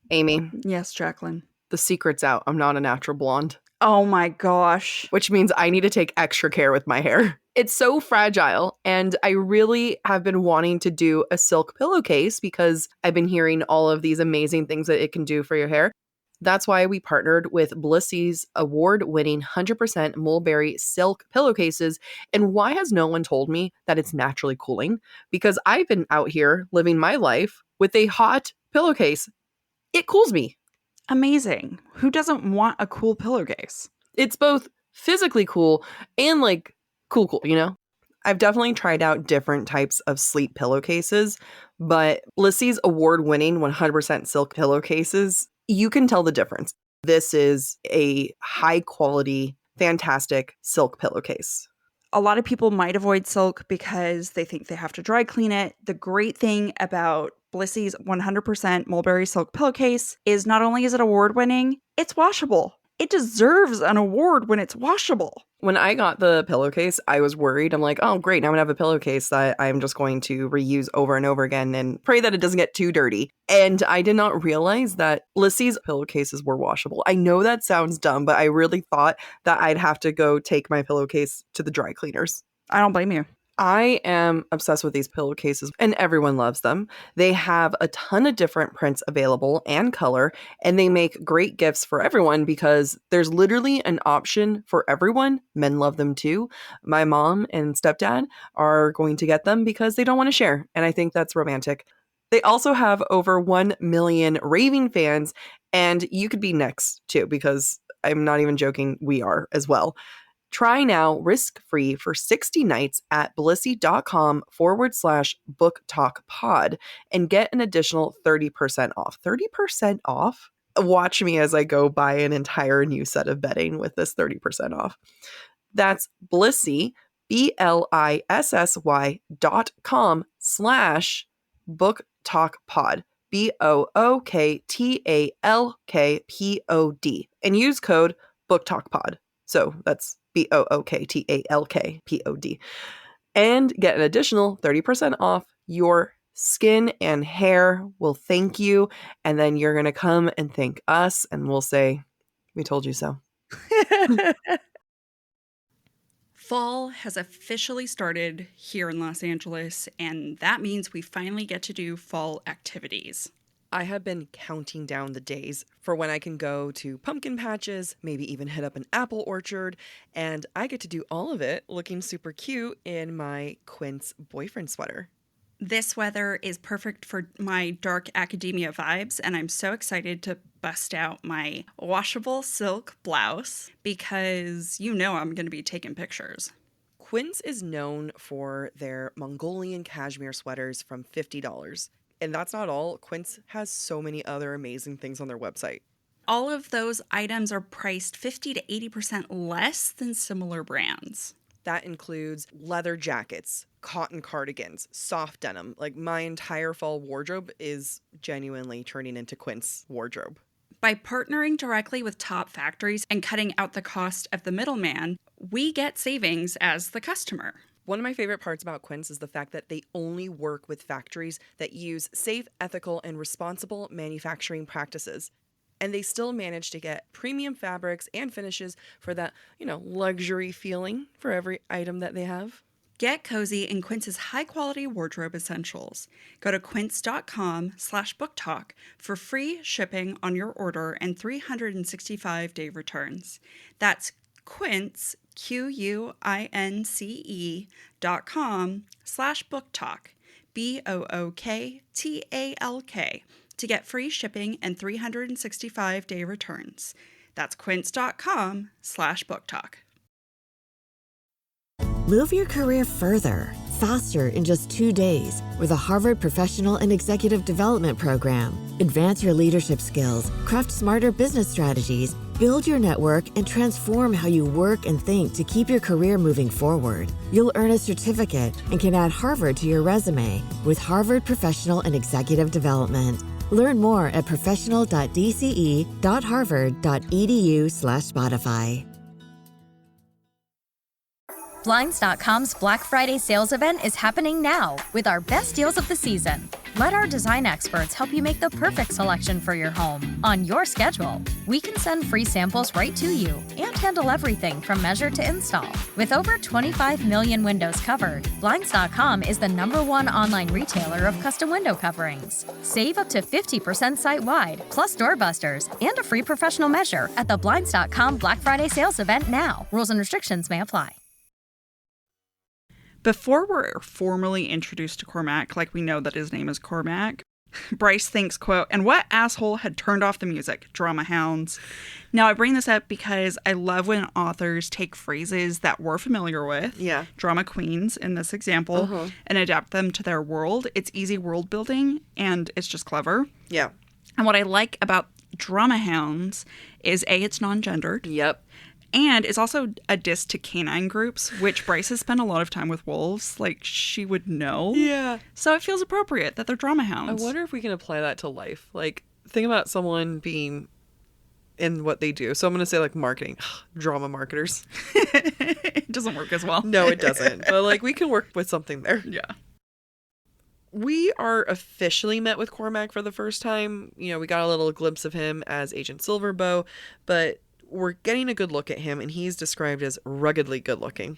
Speaker 4: Amy.
Speaker 5: Yes, Jacqueline.
Speaker 4: The secret's out. I'm not a natural blonde.
Speaker 5: Oh my gosh.
Speaker 4: Which means I need to take extra care with my hair. It's so fragile, and I really have been wanting to do a silk pillowcase because I've been hearing all of these amazing things that it can do for your hair. That's why we partnered with Blissy's award-winning 100% mulberry silk pillowcases. And why has no one told me that it's naturally cooling? Because I've been out here living my life with a hot pillowcase. It cools me.
Speaker 5: Amazing. Who doesn't want a cool pillowcase?
Speaker 4: It's both physically cool and like cool, I've definitely tried out different types of sleep pillowcases, but Blissy's award-winning 100% silk pillowcases, you can tell the difference. This is a high-quality, fantastic silk pillowcase.
Speaker 5: A lot of people might avoid silk because they think they have to dry clean it. The great thing about Blissy's 100% mulberry silk pillowcase is not only is it award-winning, it's washable. It deserves an award when it's washable.
Speaker 4: When I got the pillowcase, I was worried. I'm like, oh, great. Now I'm going to have a pillowcase that I'm just going to reuse over and over again and pray that it doesn't get too dirty. And I did not realize that Blissy's pillowcases were washable. I know that sounds dumb, but I really thought that I'd have to go take my pillowcase to the dry cleaners.
Speaker 5: I don't blame you.
Speaker 4: I am obsessed with these pillowcases and everyone loves them. They have a ton of different prints available and color, and they make great gifts for everyone because there's literally an option for everyone. Men love them too. My mom and stepdad are going to get them because they don't want to share, and I think that's romantic. They also have over 1 million raving fans, and you could be next too because I'm not even joking, we are as well. Try now risk-free for 60 nights at blissy.com/booktalkpod and get an additional 30% off. 30% off? Watch me as I go buy an entire new set of bedding with this 30% off. That's Blissy, BLISSY.com/booktalkpod, BOOKTALKPOD, and use code booktalkpod. So that's BOOKTALKPOD, and get an additional 30% off. Your skin and hair will thank you, and then you're going to come and thank us, and we'll say, we told you so.
Speaker 5: Fall has officially started here in Los Angeles, and that means we finally get to do fall activities.
Speaker 4: I have been counting down the days for when I can go to pumpkin patches, maybe even hit up an apple orchard, and I get to do all of it looking super cute in my Quince boyfriend sweater.
Speaker 5: This weather is perfect for my dark academia vibes, and I'm so excited to bust out my washable silk blouse because you know I'm going to be taking pictures.
Speaker 4: Quince is known for their Mongolian cashmere sweaters from $50. And that's not all. Quince has so many other amazing things on their website.
Speaker 5: All of those items are priced 50 to 80% less than similar brands.
Speaker 4: That includes leather jackets, cotton cardigans, soft denim. Like, my entire fall wardrobe is genuinely turning into Quince wardrobe.
Speaker 5: By partnering directly with top factories and cutting out the cost of the middleman, we get savings as the customer.
Speaker 4: One of my favorite parts about Quince is the fact that they only work with factories that use safe, ethical, and responsible manufacturing practices. And they still manage to get premium fabrics and finishes for that, luxury feeling for every item that they have.
Speaker 5: Get cozy in Quince's high-quality wardrobe essentials. Go to quince.com/booktalk for free shipping on your order and 365-day returns. That's Quince, QUINCE.com/booktalk, BOOKTALK, to get free shipping and 365-day returns. That's quince.com/booktalk.
Speaker 3: Move your career further, faster in just 2 days with a Harvard Professional and Executive Development Program. Advance your leadership skills, craft smarter business strategies, build your network, and transform how you work and think to keep your career moving forward. You'll earn a certificate and can add Harvard to your resume with Harvard Professional and Executive Development. Learn more at professional.dce.harvard.edu/Spotify.
Speaker 6: Blinds.com's Black Friday sales event is happening now with our best deals of the season. Let our design experts help you make the perfect selection for your home on your schedule. We can send free samples right to you and handle everything from measure to install. With over 25 million windows covered, Blinds.com is the #1 online retailer of custom window coverings. Save up to 50% site-wide, plus doorbusters, and a free professional measure at the Blinds.com Black Friday sales event now. Rules and restrictions may apply.
Speaker 5: Before we're formally introduced to Cormac, like we know that his name is Cormac, Bryce thinks, quote, "And what asshole had turned off the music? Drama hounds." Now, I bring this up because I love when authors take phrases that we're familiar with, drama queens in this example, and adapt them to their world. It's easy world building, and it's just clever.
Speaker 4: Yeah.
Speaker 5: And what I like about drama hounds is, A, it's non-gendered.
Speaker 4: Yep.
Speaker 5: And it's also a diss to canine groups, which Bryce has spent a lot of time with wolves. Like, she would know.
Speaker 4: Yeah.
Speaker 5: So it feels appropriate that they're drama hounds.
Speaker 4: I wonder if we can apply that to life. Like, think about someone being in what they do. So I'm going to say, like, marketing. Drama marketers.
Speaker 5: It doesn't work as well.
Speaker 4: No, it doesn't. But, like, we can work with something there.
Speaker 5: Yeah.
Speaker 4: We are officially met with Cormac for the first time. We got a little glimpse of him as Agent Silverbow, but we're getting a good look at him, and he's described as ruggedly good looking.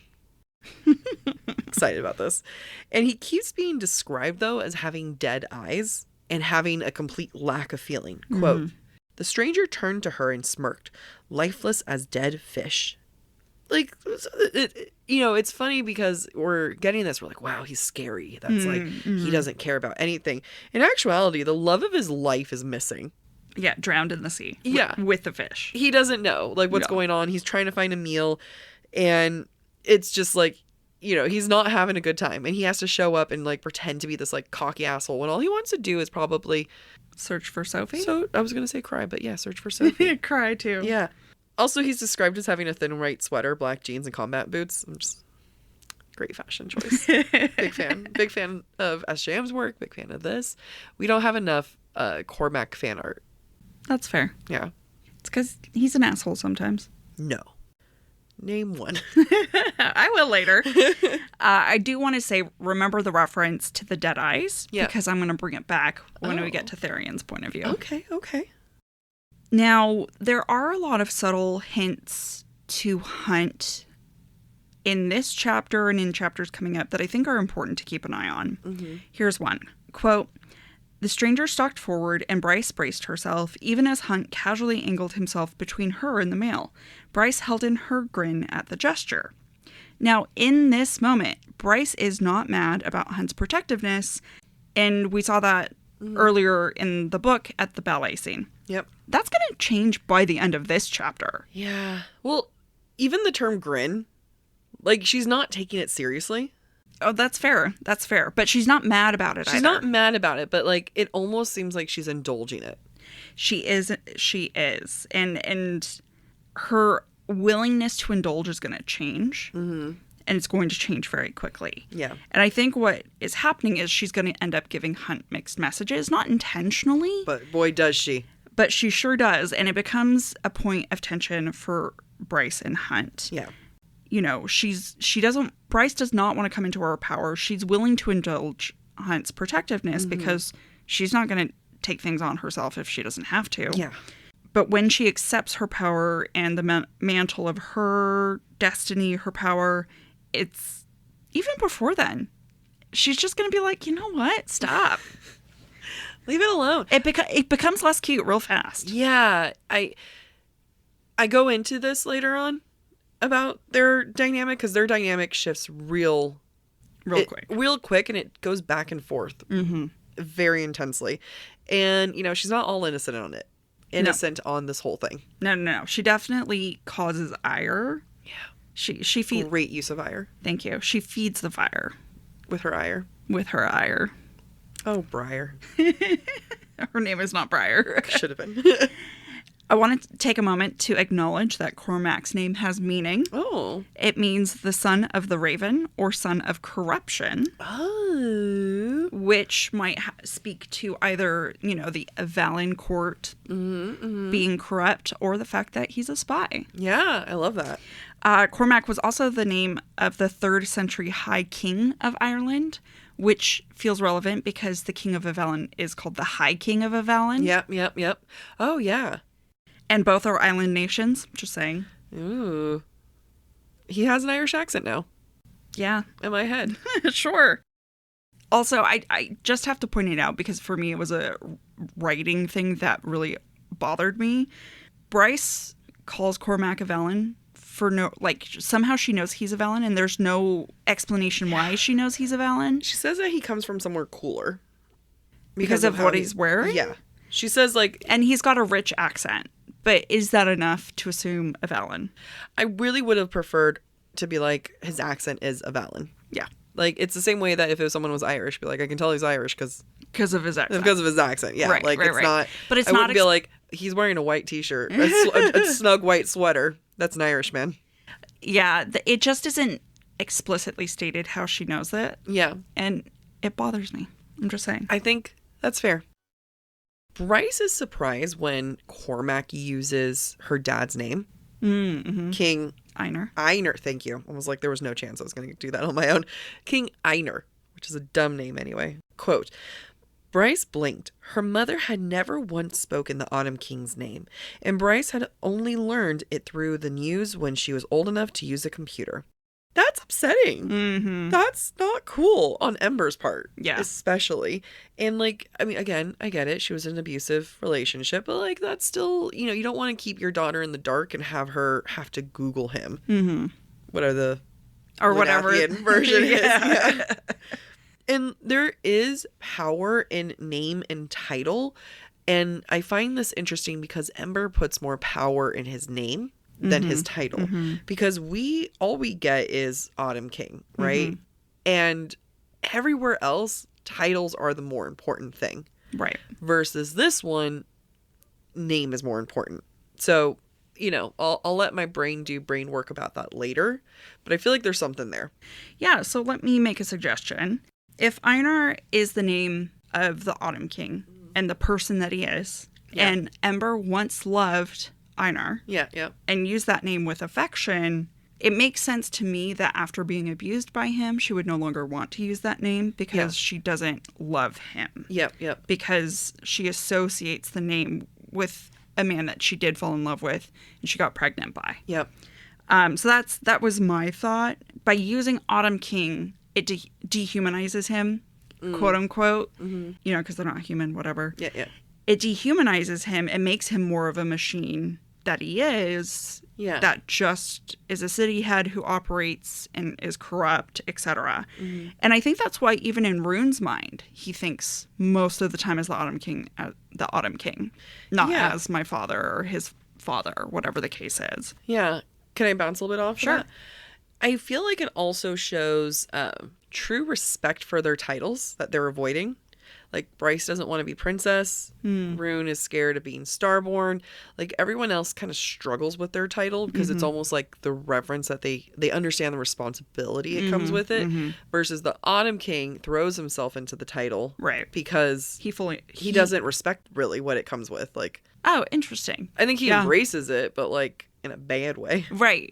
Speaker 4: Excited about this. And he keeps being described, though, as having dead eyes and having a complete lack of feeling. Quote, "The stranger turned to her and smirked, lifeless as dead fish." Like, it's funny because we're getting this. We're like, wow, he's scary. That's he doesn't care about anything. In actuality, the love of his life is missing.
Speaker 5: Yeah, drowned in the sea.
Speaker 4: Yeah.
Speaker 5: With the fish.
Speaker 4: He doesn't know, what's going on. He's trying to find a meal, and it's just, he's not having a good time, and he has to show up and like pretend to be this like cocky asshole when all he wants to do is probably
Speaker 5: search for Sophie.
Speaker 4: So I was going to say cry, but yeah, search for Sophie.
Speaker 5: Cry too.
Speaker 4: Yeah. Also, he's described as having a thin white sweater, black jeans, and combat boots. Great fashion choice. Big fan. Big fan of SJM's work. Big fan of this. We don't have enough Cormac fan art.
Speaker 5: That's fair.
Speaker 4: Yeah.
Speaker 5: It's because he's an asshole sometimes.
Speaker 4: No. Name one.
Speaker 5: I will later. I do want to say, remember the reference to the dead eyes?
Speaker 4: Yeah.
Speaker 5: Because I'm going to bring it back when we get to Therion's point of view.
Speaker 4: Okay.
Speaker 5: Now, there are a lot of subtle hints to Hunt in this chapter and in chapters coming up that I think are important to keep an eye on. Mm-hmm. Here's one. Quote, "The stranger stalked forward and Bryce braced herself, even as Hunt casually angled himself between her and the male. Bryce held in her grin at the gesture." Now, in this moment, Bryce is not mad about Hunt's protectiveness, and we saw that earlier in the book at the ballet scene.
Speaker 4: Yep.
Speaker 5: That's going to change by the end of this chapter.
Speaker 4: Yeah. Well, even the term grin, like, she's not taking it seriously.
Speaker 5: Oh, that's fair. That's fair. But she's not mad about it
Speaker 4: She's not mad about it, but, like, it almost seems like she's indulging it.
Speaker 5: She is. And her willingness to indulge is going to change. Mm-hmm. And it's going to change very quickly.
Speaker 4: Yeah.
Speaker 5: And I think what is happening is she's going to end up giving Hunt mixed messages, not intentionally.
Speaker 4: But boy, does she.
Speaker 5: But she sure does. And it becomes a point of tension for Bryce and Hunt.
Speaker 4: Yeah.
Speaker 5: Bryce does not want to come into her power. She's willing to indulge Hunt's protectiveness because she's not going to take things on herself if she doesn't have to.
Speaker 4: Yeah.
Speaker 5: But when she accepts her power and the mantle of her destiny, her power, it's even before then, she's just going to be like, you know what? Stop.
Speaker 4: Leave it alone.
Speaker 5: It becomes less cute real fast.
Speaker 4: Yeah. I go into this later on about their dynamic, because their dynamic shifts real quick, and it goes back and forth very intensely. And, she's not all innocent on on this whole thing.
Speaker 5: No. She definitely causes ire.
Speaker 4: Yeah.
Speaker 5: She feeds...
Speaker 4: Great use of ire.
Speaker 5: Thank you. She feeds the fire.
Speaker 4: With her ire.
Speaker 5: Oh,
Speaker 4: Briar.
Speaker 5: Her name is not Briar.
Speaker 4: Should have been.
Speaker 5: I want to take a moment to acknowledge that Cormac's name has meaning.
Speaker 4: Oh.
Speaker 5: It means the son of the raven or son of corruption.
Speaker 4: Oh.
Speaker 5: Which might speak to either, the Avallen court being corrupt or the fact that he's a spy.
Speaker 4: Yeah, I love that.
Speaker 5: Cormac was also the name of the 3rd century High King of Ireland, which feels relevant because the King of Avallen is called the High King of Avallen.
Speaker 4: Yep. Oh, yeah.
Speaker 5: And both are island nations, just saying.
Speaker 4: Ooh. He has an Irish accent now.
Speaker 5: Yeah.
Speaker 4: In my head.
Speaker 5: Sure. Also, I just have to point it out because for me it was a writing thing that really bothered me. Bryce calls Cormac Avallen for somehow she knows he's Avallen and there's no explanation why she knows he's Avallen.
Speaker 4: She says that he comes from somewhere cooler.
Speaker 5: Because of what he's wearing?
Speaker 4: Yeah. She says
Speaker 5: and he's got a rich accent. But is that enough to assume Avallen?
Speaker 4: I really would have preferred to be like, his accent is Avallen.
Speaker 5: Yeah.
Speaker 4: Like, it's the same way that if someone was Irish, be like, I can tell he's Irish because
Speaker 5: of his accent.
Speaker 4: Because of his accent, yeah.
Speaker 5: Right,
Speaker 4: it's not.
Speaker 5: But it's
Speaker 4: I
Speaker 5: not.
Speaker 4: Wouldn't be like, he's wearing a white T-shirt, a snug white sweater. That's an Irishman.
Speaker 5: Yeah, it just isn't explicitly stated how she knows that.
Speaker 4: Yeah.
Speaker 5: And it bothers me. I'm just saying.
Speaker 4: I think that's fair. Bryce is surprised when Cormac uses her dad's name.
Speaker 5: Mm-hmm.
Speaker 4: King
Speaker 5: Einar,
Speaker 4: thank you. I was like, there was no chance I was going to do that on my own. King Einar, which is a dumb name anyway. Quote, Bryce blinked. Her mother had never once spoken the Autumn King's name, and Bryce had only learned it through the news when she was old enough to use a computer. That's upsetting.
Speaker 5: Mm-hmm.
Speaker 4: That's not cool on Ember's part.
Speaker 5: Yeah.
Speaker 4: Especially. And again, I get it. She was in an abusive relationship, but that's still, you don't want to keep your daughter in the dark and have her have to Google him.
Speaker 5: Mm-hmm.
Speaker 4: Whatever the
Speaker 5: Lunathion
Speaker 4: version is. Yeah. And there is power in name and title. And I find this interesting because Ember puts more power in his name than his title. Because all we get is Autumn King, right? And everywhere else, titles are the more important thing.
Speaker 5: Right.
Speaker 4: Versus this one, name is more important. So, you know, I'll let my brain do brain work about that later, but I feel like there's something there.
Speaker 5: Yeah, so let me make a suggestion. If Einar is the name of the Autumn King and the person that he is, and Ember once loved Einar and used that name with affection, it makes sense to me that after being abused by him, she would no longer want to use that name because she doesn't love him. Because she associates the name with a man that she did fall in love with and she got pregnant by. So that was my thought. By using Autumn King, it dehumanizes him, quote unquote, you know, because they're not human, whatever. It dehumanizes him and makes him more of a machine that he is, that just is a city head who operates and is corrupt, etc. And I think that's why even in Ruhn's mind, he thinks most of the time as the Autumn King, not as my father or his father, or whatever the case is.
Speaker 4: Yeah. Can I bounce a little bit off?
Speaker 5: Sure.
Speaker 4: That? I feel like it also shows true respect for their titles that they're avoiding. Like, Bryce doesn't want to be princess. Ruhn is scared of being starborn. Like, everyone else kind of struggles with their title because it's almost like the reverence that they understand the responsibility it comes with it. Versus the Autumn King throws himself into the title.
Speaker 5: Right.
Speaker 4: Because he doesn't respect really what it comes with. Like,
Speaker 5: oh, interesting.
Speaker 4: I think he embraces it, but like in a bad way.
Speaker 5: Right.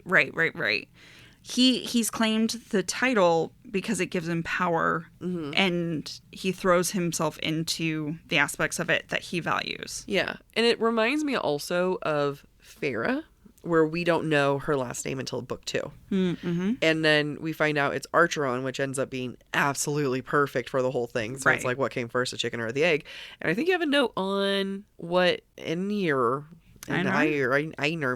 Speaker 5: He's claimed the title because it gives him power, and he throws himself into the aspects of it that he values.
Speaker 4: Yeah. And it reminds me also of Farah, where we don't know her last name until book 2. And then we find out it's Archeron, which ends up being absolutely perfect for the whole thing. So it's like, what came first, the chicken or the egg? And I think you have a note on what Einar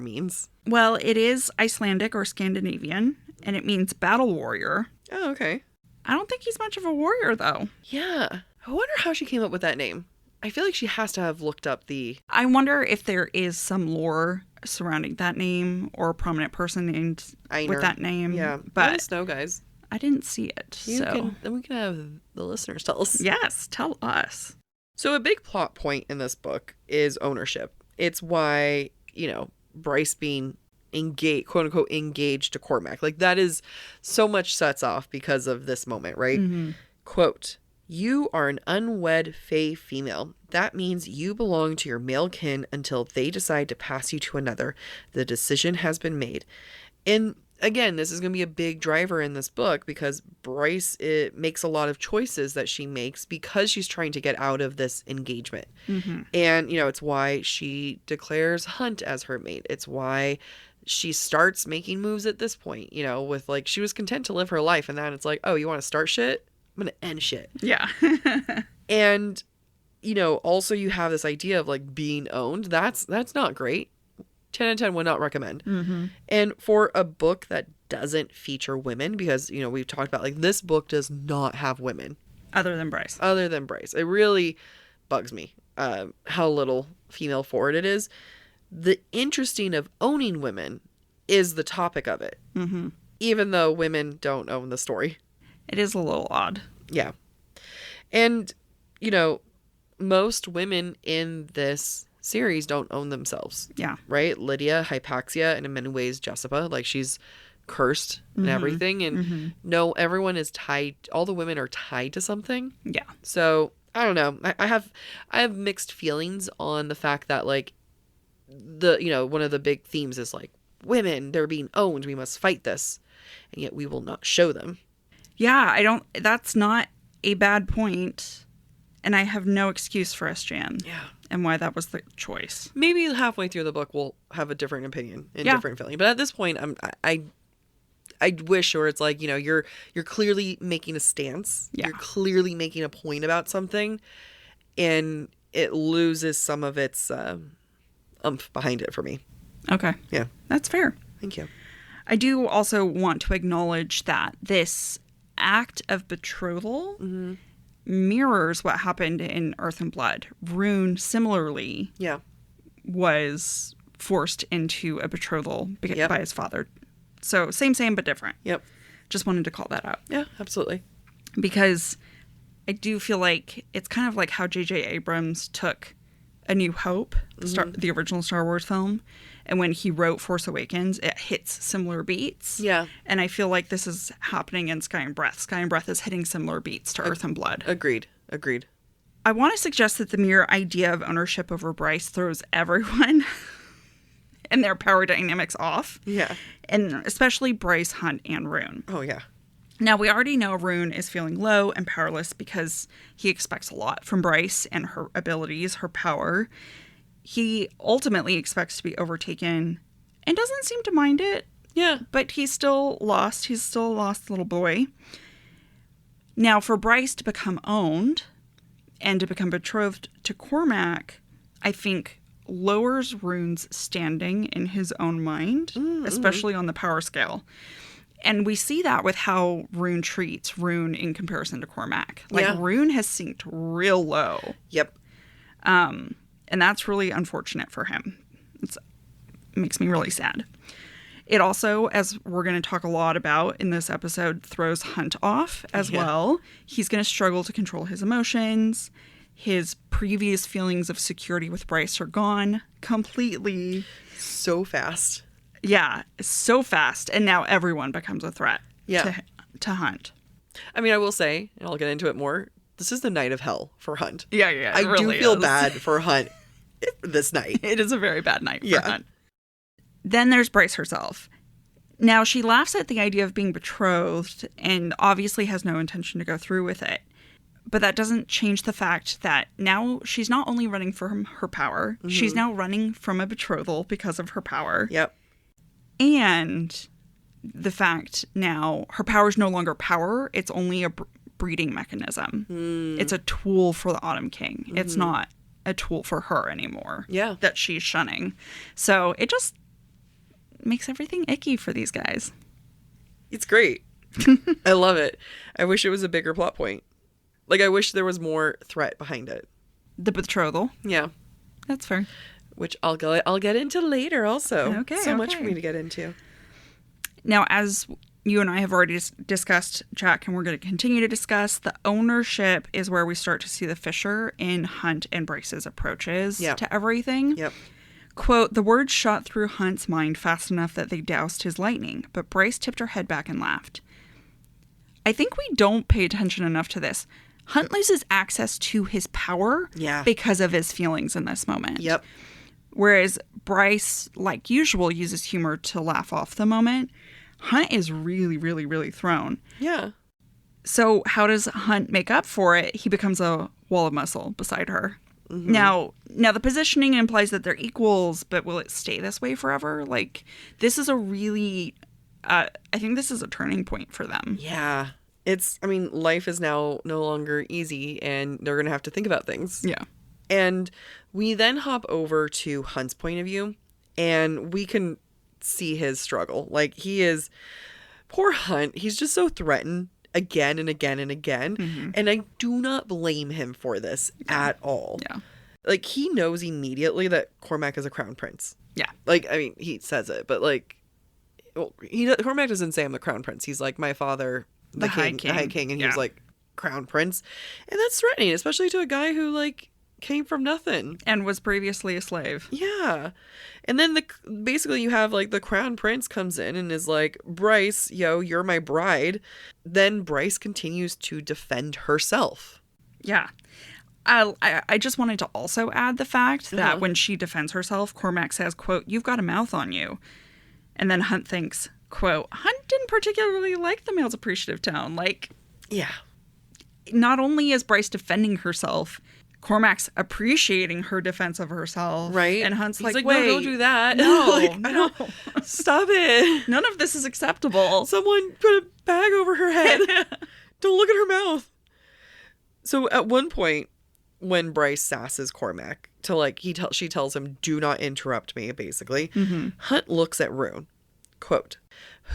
Speaker 4: means.
Speaker 5: Well, it is Icelandic or Scandinavian, and it means battle warrior.
Speaker 4: Oh, okay.
Speaker 5: I don't think he's much of a warrior, though.
Speaker 4: Yeah. I wonder how she came up with that name. I feel like she has to have looked up
Speaker 5: I wonder if there is some lore surrounding that name or a prominent person named
Speaker 4: Einar
Speaker 5: with that name.
Speaker 4: Yeah.
Speaker 5: But
Speaker 4: let us know, guys.
Speaker 5: I didn't see it.
Speaker 4: Then we can have the listeners tell us.
Speaker 5: Yes, tell us.
Speaker 4: So a big plot point in this book is ownership. It's why, Bryce being engaged, quote unquote, engaged to Cormac. Like, that is so much sets off because of this moment, right? Quote, "You are an unwed Fae female. That means you belong to your male kin until they decide to pass you to another. The decision has been made." And again, this is going to be a big driver in this book because Bryce makes a lot of choices that she makes because she's trying to get out of this engagement. And, it's why she declares Hunt as her mate. It's why she starts making moves at this point, with like, she was content to live her life. And then it's like, oh, you want to start shit? I'm going to end shit.
Speaker 5: Yeah.
Speaker 4: And, also you have this idea of like being owned. That's not great. 10 out of 10 would not recommend. And for a book that doesn't feature women, because, we've talked about like this book does not have women.
Speaker 5: Other than Bryce.
Speaker 4: It really bugs me how little female forward it is. The interesting of owning women is the topic of it. Even though women don't own the story.
Speaker 5: It is a little odd.
Speaker 4: Yeah. And, most women in this series don't own themselves.
Speaker 5: Yeah.
Speaker 4: Right? Lydia, Hypaxia, and in many ways Jessica, like she's cursed and everything. And no, everyone is tied. All the women are tied to something.
Speaker 5: Yeah.
Speaker 4: So I don't know. I have mixed feelings on the fact that like one of the big themes is like women, they're being owned. We must fight this. And yet we will not show them.
Speaker 5: Yeah. That's not a bad point. And I have no excuse for SJN.
Speaker 4: Yeah.
Speaker 5: And why that was the choice.
Speaker 4: Maybe halfway through the book we'll have a different opinion and different feeling. But at this point, I wish, or it's like, you're clearly making a stance.
Speaker 5: Yeah.
Speaker 4: You're clearly making a point about something, and it loses some of its oomph behind it for me.
Speaker 5: Okay.
Speaker 4: Yeah.
Speaker 5: That's fair.
Speaker 4: Thank you.
Speaker 5: I do also want to acknowledge that this act of betrothal mirrors what happened in Earth and Blood. Ruhn similarly was forced into a betrothal by his father. So same, but different.
Speaker 4: Yep.
Speaker 5: Just wanted to call that out.
Speaker 4: Yeah, absolutely.
Speaker 5: Because I do feel like it's kind of like how J.J. Abrams took A New Hope, the original Star Wars film, and when he wrote Force Awakens, it hits similar beats.
Speaker 4: Yeah.
Speaker 5: And I feel like this is happening in Sky and Breath. Sky and Breath is hitting similar beats to Earth and Blood.
Speaker 4: Agreed.
Speaker 5: I want to suggest that the mere idea of ownership over Bryce throws everyone and their power dynamics off.
Speaker 4: Yeah.
Speaker 5: And especially Bryce, Hunt, and Ruhn.
Speaker 4: Oh, yeah.
Speaker 5: Now, we already know Ruhn is feeling low and powerless because he expects a lot from Bryce and her abilities, her power. He ultimately expects to be overtaken and doesn't seem to mind it.
Speaker 4: Yeah.
Speaker 5: But he's still lost. He's still a lost little boy. Now, for Bryce to become owned and to become betrothed to Cormac, I think lowers Ruhn's standing in his own mind, especially on the power scale. And we see that with how Ruhn treats Ruhn in comparison to Cormac. Like, Ruhn has sinked real low.
Speaker 4: Yep.
Speaker 5: And that's really unfortunate for him. It makes me really sad. It also, as we're going to talk a lot about in this episode, throws Hunt off as well. He's going to struggle to control his emotions. His previous feelings of security with Bryce are gone completely.
Speaker 4: So fast.
Speaker 5: Yeah, so fast. And now everyone becomes a threat to Hunt.
Speaker 4: I mean, I will say, and I'll get into it more, this is the night of hell for Hunt.
Speaker 5: Yeah.
Speaker 4: I really do feel bad for Hunt this night.
Speaker 5: It is a very bad night for Hunt. Then there's Bryce herself. Now, she laughs at the idea of being betrothed and obviously has no intention to go through with it. But that doesn't change the fact that now she's not only running from her power, she's now running from a betrothal because of her power.
Speaker 4: Yep.
Speaker 5: And the fact now her power is no longer power, it's only a breeding mechanism. It's a tool for the Autumn King. It's not a tool for her anymore.
Speaker 4: Yeah.
Speaker 5: That she's shunning. So it just makes everything icky for these guys.
Speaker 4: It's great. I love it. I wish it was a bigger plot point. Like, I wish there was more threat behind it.
Speaker 5: The betrothal.
Speaker 4: Yeah.
Speaker 5: That's fair.
Speaker 4: Which I'll get into later also.
Speaker 5: Okay.
Speaker 4: So much for me to get into.
Speaker 5: Now, as you and I have already discussed, Jac, and we're going to continue to discuss, the ownership is where we start to see the fissure in Hunt and Bryce's approaches to everything.
Speaker 4: Yep.
Speaker 5: Quote, the words shot through Hunt's mind fast enough that they doused his lightning, but Bryce tipped her head back and laughed. I think we don't pay attention enough to this. Hunt loses access to his power because of his feelings in this moment.
Speaker 4: Yep.
Speaker 5: Whereas Bryce, like usual, uses humor to laugh off the moment. Hunt is really, really, really thrown.
Speaker 4: Yeah.
Speaker 5: So how does Hunt make up for it? He becomes a wall of muscle beside her. Now the positioning implies that they're equals, but will it stay this way forever? Like, this is a really, I think this is a turning point for them.
Speaker 4: Yeah. Life is now no longer easy, and they're going to have to think about things.
Speaker 5: Yeah.
Speaker 4: And we then hop over to Hunt's point of view, and we can see his struggle. Like, poor Hunt, he's just so threatened again and again and again. And I do not blame him for this at all.
Speaker 5: Yeah.
Speaker 4: Like, he knows immediately that Cormac is a crown prince.
Speaker 5: Yeah.
Speaker 4: Like, I mean, he says it, but like, Cormac doesn't say I'm the crown prince. He's like, my father, the High King. And he was like, crown prince. And that's threatening, especially to a guy who like came from nothing.
Speaker 5: And was previously a slave.
Speaker 4: Yeah. And then basically you have like the crown prince comes in and is like, Bryce, you're my bride. Then Bryce continues to defend herself.
Speaker 5: Yeah. I just wanted to also add the fact that when she defends herself, Cormac says, quote, you've got a mouth on you. And then Hunt thinks, quote, Hunt didn't particularly like the male's appreciative tone. Like,
Speaker 4: yeah.
Speaker 5: Not only is Bryce defending herself, Cormac's appreciating her defense of herself.
Speaker 4: Right.
Speaker 5: And Hunt's
Speaker 4: He's
Speaker 5: like,
Speaker 4: wait,
Speaker 5: no,
Speaker 4: don't do that.
Speaker 5: No,
Speaker 4: like,
Speaker 5: no.
Speaker 4: Stop it.
Speaker 5: None of this is acceptable.
Speaker 4: Someone put a bag over her head. Don't look at her mouth. So at one point, when Bryce sasses Cormac to like, she tells him, do not interrupt me, basically. Hunt looks at Ruhn. Quote,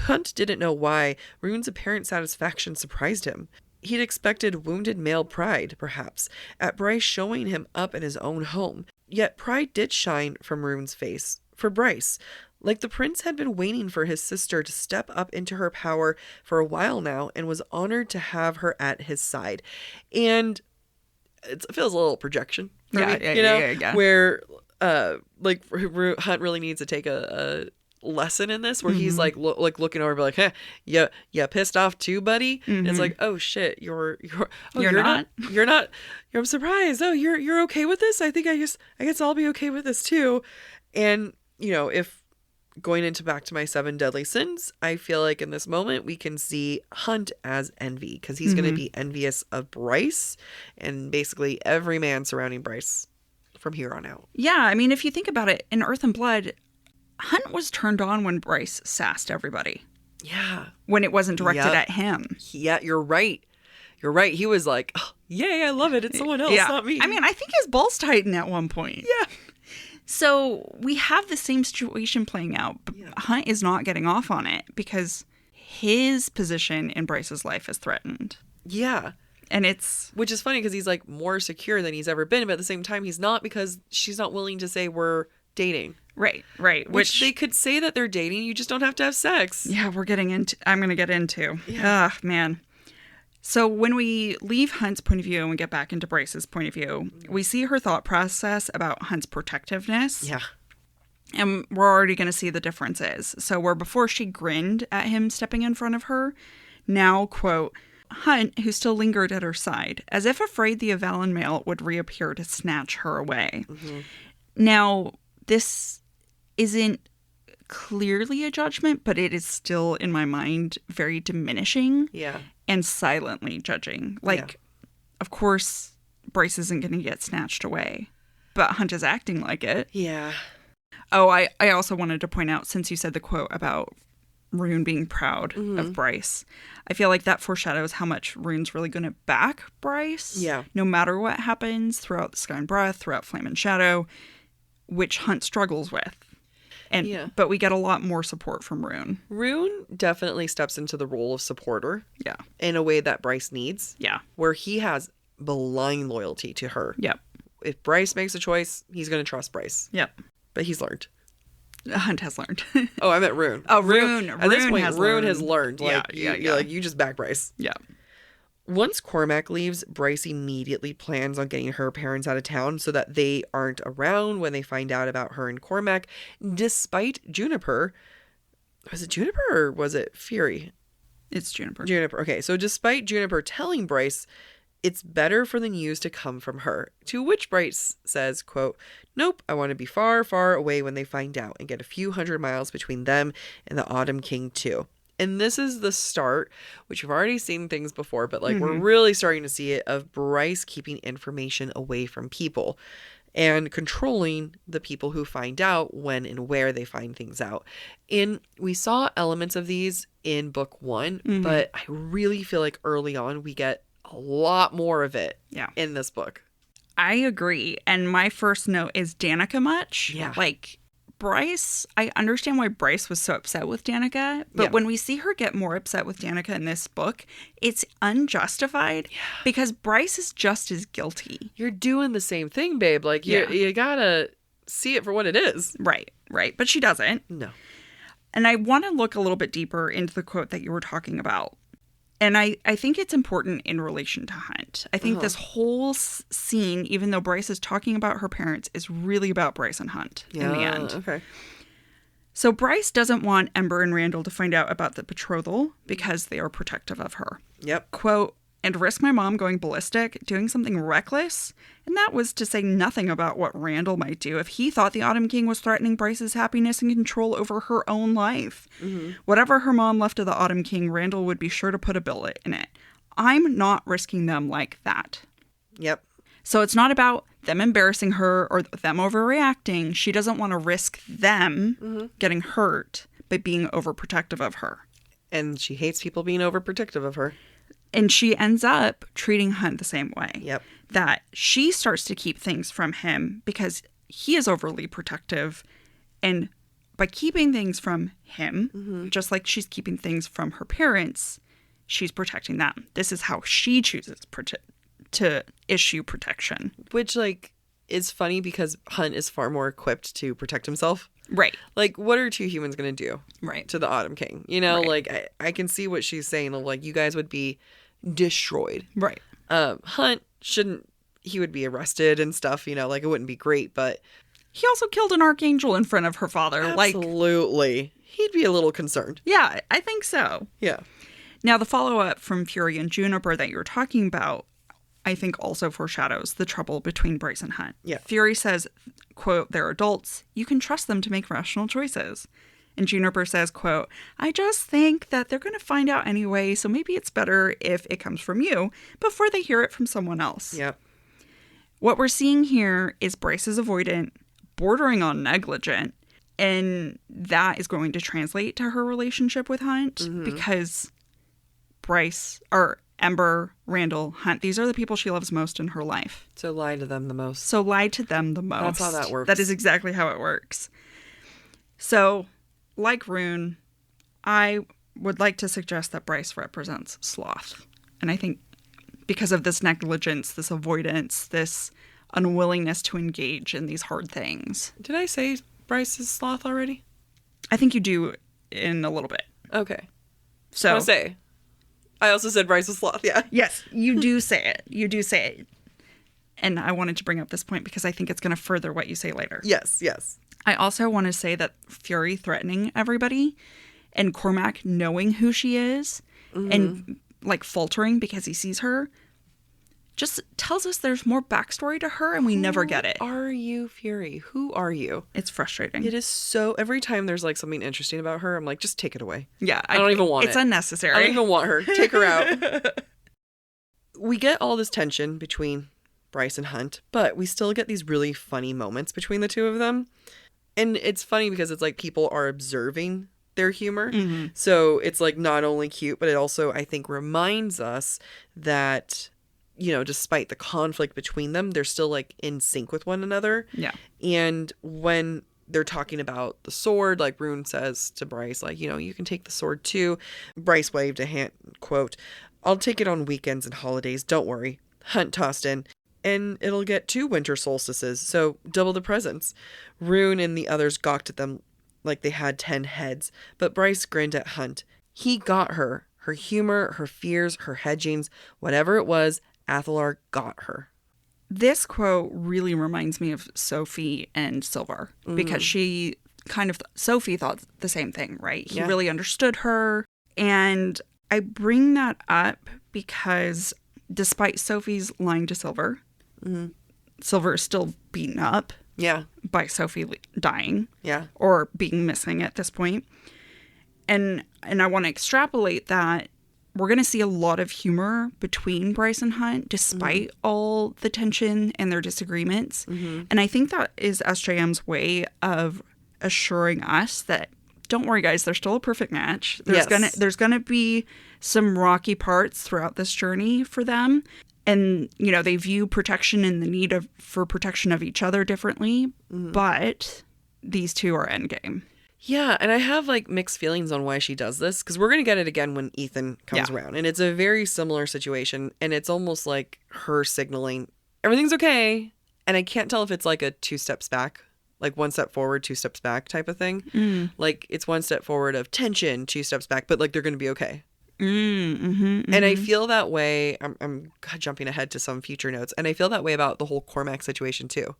Speaker 4: Hunt didn't know why Ruhn's apparent satisfaction surprised him. He'd expected wounded male pride, perhaps, at Bryce showing him up in his own home. Yet pride did shine from Ruhn's face for Bryce. Like the prince had been waiting for his sister to step up into her power for a while now and was honored to have her at his side. And it feels a little projection for me,
Speaker 5: yeah.
Speaker 4: Where like Hunt really needs to take a lesson in this, where he's like looking over, like, hey, yeah, pissed off too, buddy. And it's like, oh shit, you're not. I'm surprised. Oh, you're okay with this? I guess I'll be okay with this too. And if going into back to my 7 deadly sins, I feel like in this moment we can see Hunt as envy, because he's going to be envious of Bryce and basically every man surrounding Bryce from here on out.
Speaker 5: Yeah, I mean, if you think about it, in Earth and Blood, Hunt was turned on when Bryce sassed everybody.
Speaker 4: Yeah.
Speaker 5: When it wasn't directed at him.
Speaker 4: Yeah, you're right. He was like, oh, yay, I love it. It's someone else, not me.
Speaker 5: I mean, I think his balls tightened at one point.
Speaker 4: Yeah.
Speaker 5: So we have the same situation playing out, but Hunt is not getting off on it because his position in Bryce's life is threatened.
Speaker 4: Yeah.
Speaker 5: And
Speaker 4: which is funny because he's like more secure than he's ever been, but at the same time he's not, because she's not willing to say we're dating.
Speaker 5: Right.
Speaker 4: Which they could say that they're dating, you just don't have to have sex.
Speaker 5: Yeah, I'm going to get into. Yeah. Man. So when we leave Hunt's point of view and we get back into Bryce's point of view, we see her thought process about Hunt's protectiveness.
Speaker 4: Yeah.
Speaker 5: And we're already going to see the differences. So where before she grinned at him stepping in front of her, now, quote, Hunt, who still lingered at her side, as if afraid the Avallen male would reappear to snatch her away. Now, this isn't clearly a judgment, but it is still, in my mind, very diminishing.
Speaker 4: Yeah.
Speaker 5: And silently judging. Of course, Bryce isn't going to get snatched away, but Hunt is acting like it.
Speaker 4: Yeah.
Speaker 5: Oh, I also wanted to point out, since you said the quote about Ruhn being proud of Bryce, I feel like that foreshadows how much Ruhn's really going to back Bryce.
Speaker 4: Yeah.
Speaker 5: No matter what happens throughout the Sky and Breath, throughout Flame and Shadow, which Hunt struggles with. But we get a lot more support from Ruhn.
Speaker 4: Ruhn definitely steps into the role of supporter.
Speaker 5: Yeah.
Speaker 4: In a way that Bryce needs.
Speaker 5: Yeah.
Speaker 4: Where he has blind loyalty to her.
Speaker 5: Yep.
Speaker 4: If Bryce makes a choice, he's going to trust Bryce.
Speaker 5: Yep.
Speaker 4: But he's learned.
Speaker 5: Hunt has learned.
Speaker 4: Oh, I meant Ruhn.
Speaker 5: Oh, Ruhn.
Speaker 4: At this point, Ruhn has
Speaker 5: learned.
Speaker 4: learned. Like, you just back Bryce.
Speaker 5: Yeah.
Speaker 4: Once Cormac leaves, Bryce immediately plans on getting her parents out of town so that they aren't around when they find out about her and Cormac, despite Juniper. Was it Juniper or was it Fury?
Speaker 5: It's Juniper.
Speaker 4: Okay, so despite Juniper telling Bryce it's better for the news to come from her, to which Bryce says, quote, nope, I want to be far, far away when they find out and get a few hundred miles between them and the Autumn King too. And this is the start, which we've already seen things before, but like we're really starting to see it, of Bryce keeping information away from people and controlling the people who find out when and where they find things out. And we saw elements of these in book 1, but I really feel like early on we get a lot more of it in this book.
Speaker 5: I agree. And my first note is Danica much.
Speaker 4: Yeah.
Speaker 5: Like, Bryce, I understand why Bryce was so upset with Danica, but when we see her get more upset with Danica in this book, it's unjustified because Bryce is just as guilty.
Speaker 4: You're doing the same thing, babe. Like, you gotta see it for what it is.
Speaker 5: Right. But she doesn't.
Speaker 4: No.
Speaker 5: And I want to look a little bit deeper into the quote that you were talking about. And I think it's important in relation to Hunt. I think this whole scene, even though Bryce is talking about her parents, is really about Bryce and Hunt in the end.
Speaker 4: Okay.
Speaker 5: So Bryce doesn't want Ember and Randall to find out about the betrothal because they are protective of her.
Speaker 4: Yep.
Speaker 5: Quote, and risk my mom going ballistic, doing something reckless. And that was to say nothing about what Randall might do if he thought the Autumn King was threatening Bryce's happiness and control over her own life. Whatever her mom left of the Autumn King, Randall would be sure to put a billet in it. I'm not risking them like that.
Speaker 4: Yep.
Speaker 5: So it's not about them embarrassing her or them overreacting. She doesn't want to risk them getting hurt by being overprotective of her.
Speaker 4: And she hates people being overprotective of her.
Speaker 5: And she ends up treating Hunt the same way.
Speaker 4: Yep.
Speaker 5: That she starts to keep things from him because he is overly protective. And by keeping things from him, just like she's keeping things from her parents, she's protecting them. This is how she chooses to issue protection.
Speaker 4: Which, like, is funny because Hunt is far more equipped to protect himself.
Speaker 5: Right.
Speaker 4: Like, what are two humans going to do
Speaker 5: Right.
Speaker 4: to the Autumn King? You know,
Speaker 5: Right.
Speaker 4: like, I can see what she's saying. Of, like, you guys would be destroyed.
Speaker 5: Right.
Speaker 4: Hunt he would be arrested and stuff, you know, like, it wouldn't be great, but...
Speaker 5: He also killed an archangel in front of her father.
Speaker 4: Absolutely. He'd be a little concerned.
Speaker 5: Yeah, I think so.
Speaker 4: Yeah.
Speaker 5: Now, the follow-up from Fury and Juniper that you were talking about, I think also foreshadows the trouble between Bryce and Hunt.
Speaker 4: Yeah.
Speaker 5: Fury says, quote, they're adults. You can trust them to make rational choices. And Juniper says, quote, I just think that they're going to find out anyway, so maybe it's better if it comes from you before they hear it from someone else.
Speaker 4: Yep.
Speaker 5: What we're seeing here is Bryce is avoidant, bordering on negligent, and that is going to translate to her relationship with Hunt because Bryce, or Ember, Randall, Hunt, these are the people she loves most in her life.
Speaker 4: So lie to them the most.
Speaker 5: So lie to them the most.
Speaker 4: That's how that works.
Speaker 5: That is exactly how it works. So, like Ruhn, I would like to suggest that Bryce represents sloth. And I think because of this negligence, this avoidance, this unwillingness to engage in these hard things.
Speaker 4: Did I say Bryce is sloth already?
Speaker 5: I think you do in a little bit.
Speaker 4: Okay.
Speaker 5: So
Speaker 4: I'll say. I also said Bryce is sloth, yeah.
Speaker 5: yes, you do say it. You do say it. And I wanted to bring up this point because I think it's going to further what you say later.
Speaker 4: Yes.
Speaker 5: I also want to say that Fury threatening everybody and Cormac knowing who she is and like faltering because he sees her just tells us there's more backstory to her and we never get it.
Speaker 4: Who are you, Fury? Who are you?
Speaker 5: It's frustrating.
Speaker 4: It is so... Every time there's like something interesting about her, I'm like, just take it away.
Speaker 5: Yeah.
Speaker 4: I don't even want it.
Speaker 5: It's unnecessary.
Speaker 4: I don't even want her. Take her out. We get all this tension between Bryce and Hunt, but we still get these really funny moments between the two of them. And it's funny because it's like people are observing their humor. So it's like not only cute, but it also, I think, reminds us that... you know, despite the conflict between them, they're still like in sync with one another.
Speaker 5: Yeah.
Speaker 4: And when they're talking about the sword, like Ruhn says to Bryce, like, you know, you can take the sword too. Bryce waved a hand, quote, I'll take it on weekends and holidays. Don't worry. Hunt tossed in. And it'll get 2 winter solstices, so double the presents. Ruhn and the others gawked at them like they had 10 heads, but Bryce grinned at Hunt. He got her. Her humor, her fears, her hedgings, whatever it was, Athalar got her.
Speaker 5: This quote really reminds me of Sophie and Silver because she kind of, Sophie thought the same thing, right? He really understood her. And I bring that up because despite Sophie's lying to Silver, Silver is still beaten up by Sophie dying or being missing at this point. And I want to extrapolate that we're going to see a lot of humor between Bryce and Hunt despite all the tension and their disagreements. And I think that is SJM's way of assuring us that, don't worry, guys, there's still a perfect match. There's gonna be some rocky parts throughout this journey for them. And, you know, they view protection and the need for protection of each other differently. But these two are endgame.
Speaker 4: Yeah, and I have like mixed feelings on why she does this because we're going to get it again when Ithan comes around. And it's a very similar situation. And it's almost like her signaling everything's okay. And I can't tell if it's like a 2 steps back, like 1 step forward, 2 steps back type of thing. Like it's 1 step forward of tension, 2 steps back, but like they're going to be okay. And I feel that way. I'm jumping ahead to some future notes. And I feel that way about the whole Cormac situation too.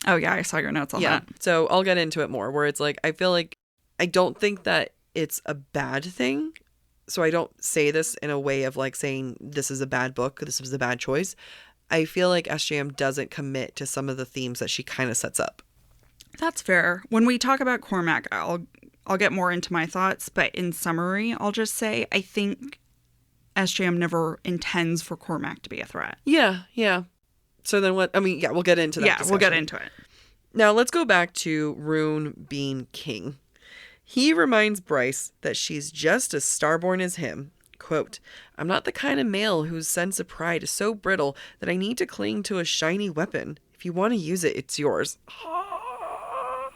Speaker 5: Oh, yeah, I saw your notes on that.
Speaker 4: So I'll get into it more where it's like, I feel like I don't think that it's a bad thing. So I don't say this in a way of like saying this is a bad book, this was a bad choice. I feel like SJM doesn't commit to some of the themes that she kind of sets up.
Speaker 5: That's fair. When we talk about Cormac, I'll get more into my thoughts, but in summary, I'll just say I think SJM never intends for Cormac to be a threat.
Speaker 4: Yeah. So then what? I mean, yeah, we'll get into that.
Speaker 5: Yeah,
Speaker 4: discussion.
Speaker 5: we'll get into it.
Speaker 4: Now let's go back to Ruhn being king. He reminds Bryce that she's just as starborn as him. Quote, I'm not the kind of male whose sense of pride is so brittle that I need to cling to a shiny weapon. If you want to use it, it's yours. Oh,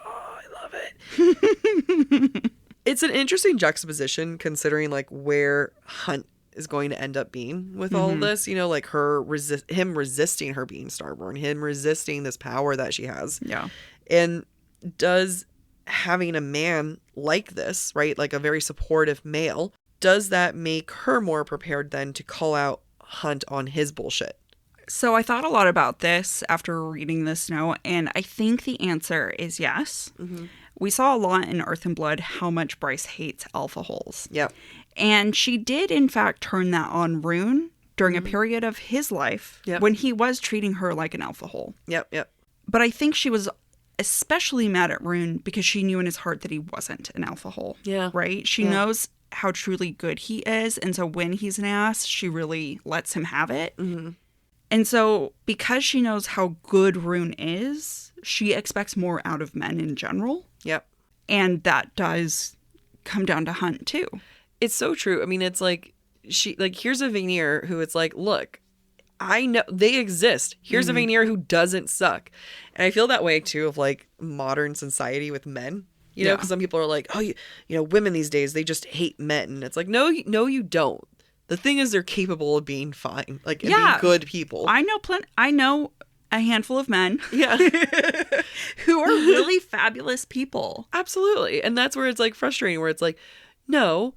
Speaker 4: I love it. It's an interesting juxtaposition considering like where Hunt is going to end up being with all this, you know, like him resisting her being starborn, him resisting this power that she has.
Speaker 5: Yeah.
Speaker 4: And does having a man like this, right, like a very supportive male, does that make her more prepared then to call out Hunt on his bullshit?
Speaker 5: So I thought a lot about this after reading this note, and I think the answer is yes. Mm-hmm. We saw a lot in Earth and Blood how much Bryce hates alpha holes.
Speaker 4: Yep.
Speaker 5: And she did, in fact, turn that on Ruhn during a period of his life when he was treating her like an alpha hole.
Speaker 4: Yep.
Speaker 5: But I think she was especially mad at Ruhn because she knew in his heart that he wasn't an alpha hole.
Speaker 4: Yeah.
Speaker 5: Right? She knows how truly good he is. And so when he's an ass, she really lets him have it. Mm-hmm. And so because she knows how good Ruhn is, she expects more out of men in general.
Speaker 4: Yep.
Speaker 5: And that does come down to Hunt too.
Speaker 4: It's so true. I mean, it's like, here's a Vanir who it's like, look, I know they exist. Here's a Vanir who doesn't suck. And I feel that way too of like modern society with men. You know, because some people are like, oh, you know, women these days, they just hate men. And it's like, no, you don't. The thing is, they're capable of being fine, like, and being good people.
Speaker 5: I know a handful of men
Speaker 4: Yeah.
Speaker 5: who are really fabulous people.
Speaker 4: Absolutely. And that's where it's like frustrating, where it's like, no,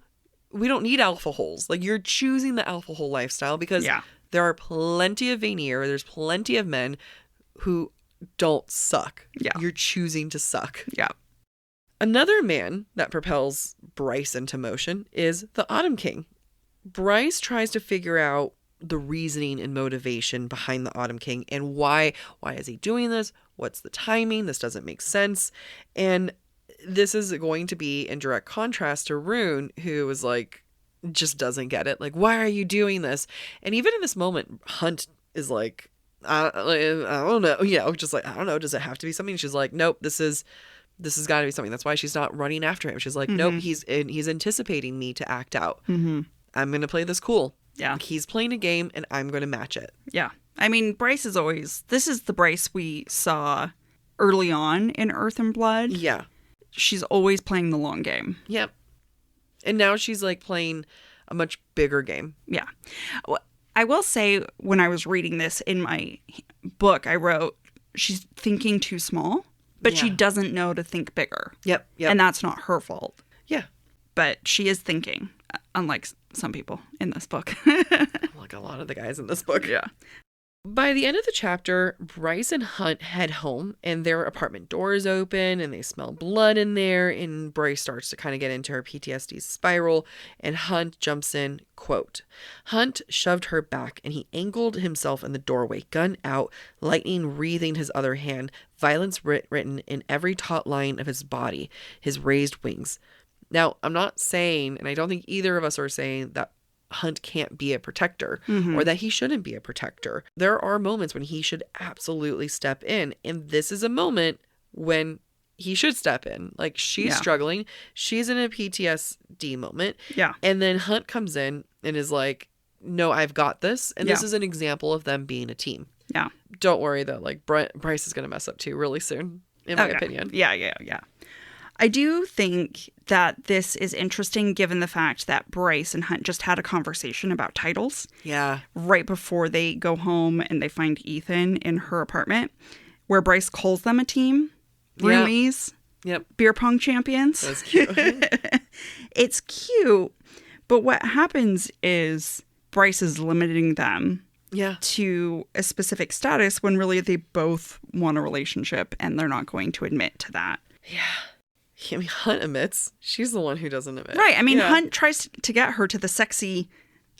Speaker 4: we don't need alpha holes. Like, you're choosing the alpha hole lifestyle because there are plenty of Vanir, there's plenty of men who don't suck.
Speaker 5: Yeah.
Speaker 4: You're choosing to suck.
Speaker 5: Yeah.
Speaker 4: Another man that propels Bryce into motion is the Autumn King. Bryce tries to figure out the reasoning and motivation behind the Autumn King and why is he doing this? What's the timing? This doesn't make sense. And this is going to be in direct contrast to Ruhn, who is like, just doesn't get it. Like, why are you doing this? And even in this moment, Hunt is like, I don't know. You know, just like, I don't know. Does it have to be something? She's like, nope, this has got to be something. That's why she's not running after him. She's like, nope, he's anticipating me to act out. Mm-hmm. I'm going to play this cool.
Speaker 5: Yeah.
Speaker 4: He's playing a game and I'm going to match it.
Speaker 5: Yeah. I mean, Bryce is this is the Bryce we saw early on in Earth and Blood.
Speaker 4: Yeah.
Speaker 5: She's always playing the long game.
Speaker 4: Yep. And now she's like playing a much bigger game.
Speaker 5: Yeah. I will say, when I was reading this in my book, I wrote, she's thinking too small, but she doesn't know to think bigger.
Speaker 4: Yep.
Speaker 5: And that's not her fault.
Speaker 4: Yeah.
Speaker 5: But she is thinking, unlike some people in this book.
Speaker 4: Like a lot of the guys in this book.
Speaker 5: Yeah.
Speaker 4: By the end of the chapter, Bryce and Hunt head home and their apartment doors open and they smell blood in there, and Bryce starts to kind of get into her PTSD spiral, and Hunt jumps in, quote, Hunt shoved her back and he angled himself in the doorway, gun out, lightning wreathing his other hand, violence written in every taut line of his body, his raised wings. Now, I'm not saying, and I don't think either of us are saying, that Hunt can't be a protector or that he shouldn't be a protector. There are moments when he should absolutely step in, and this is a moment when he should step in. Like, she's struggling, she's in a PTSD moment, and then Hunt comes in and is like, no, I've got this, and this is an example of them being a team. Don't worry though, like, Bryce is gonna mess up too really soon, in my opinion.
Speaker 5: I do think that this is interesting given the fact that Bryce and Hunt just had a conversation about titles.
Speaker 4: Yeah.
Speaker 5: Right before they go home and they find Ithan in her apartment, where Bryce calls them a team. Roomies.
Speaker 4: Yep.
Speaker 5: Beer pong champions.
Speaker 4: That's cute.
Speaker 5: It's cute. But what happens is Bryce is limiting them to a specific status when really they both want a relationship and they're not going to admit to that.
Speaker 4: Yeah. I mean, Hunt admits. She's the one who doesn't admit.
Speaker 5: Right. I mean, Hunt tries to get her to the sexy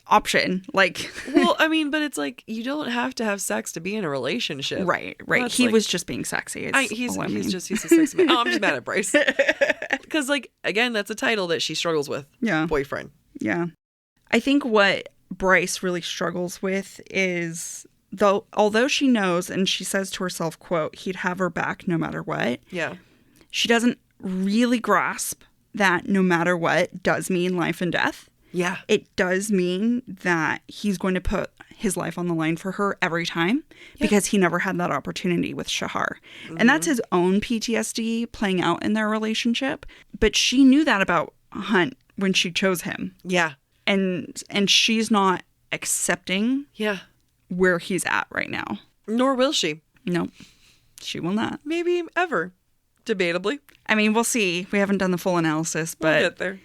Speaker 5: option. Like,
Speaker 4: well, I mean, but it's like, you don't have to have sex to be in a relationship.
Speaker 5: Right.
Speaker 4: Well,
Speaker 5: he was just being sexy.
Speaker 4: He's just a sexy man. Oh, I'm just mad at Bryce. Because, like, again, that's a title that she struggles with.
Speaker 5: Yeah.
Speaker 4: Boyfriend.
Speaker 5: Yeah. I think what Bryce really struggles with is, although she knows and she says to herself, quote, he'd have her back no matter what.
Speaker 4: Yeah.
Speaker 5: She doesn't really grasp that no matter what does mean life and death.
Speaker 4: Yeah.
Speaker 5: It does mean that he's going to put his life on the line for her every time because he never had that opportunity with Shahar. Mm-hmm. And that's his own PTSD playing out in their relationship. But she knew that about Hunt when she chose him.
Speaker 4: Yeah.
Speaker 5: And she's not accepting where he's at right now.
Speaker 4: Nor will she.
Speaker 5: Nope. She will not.
Speaker 4: Maybe ever. Debatably.
Speaker 5: I mean, we'll see. We haven't done the full analysis, but
Speaker 4: We'll get there.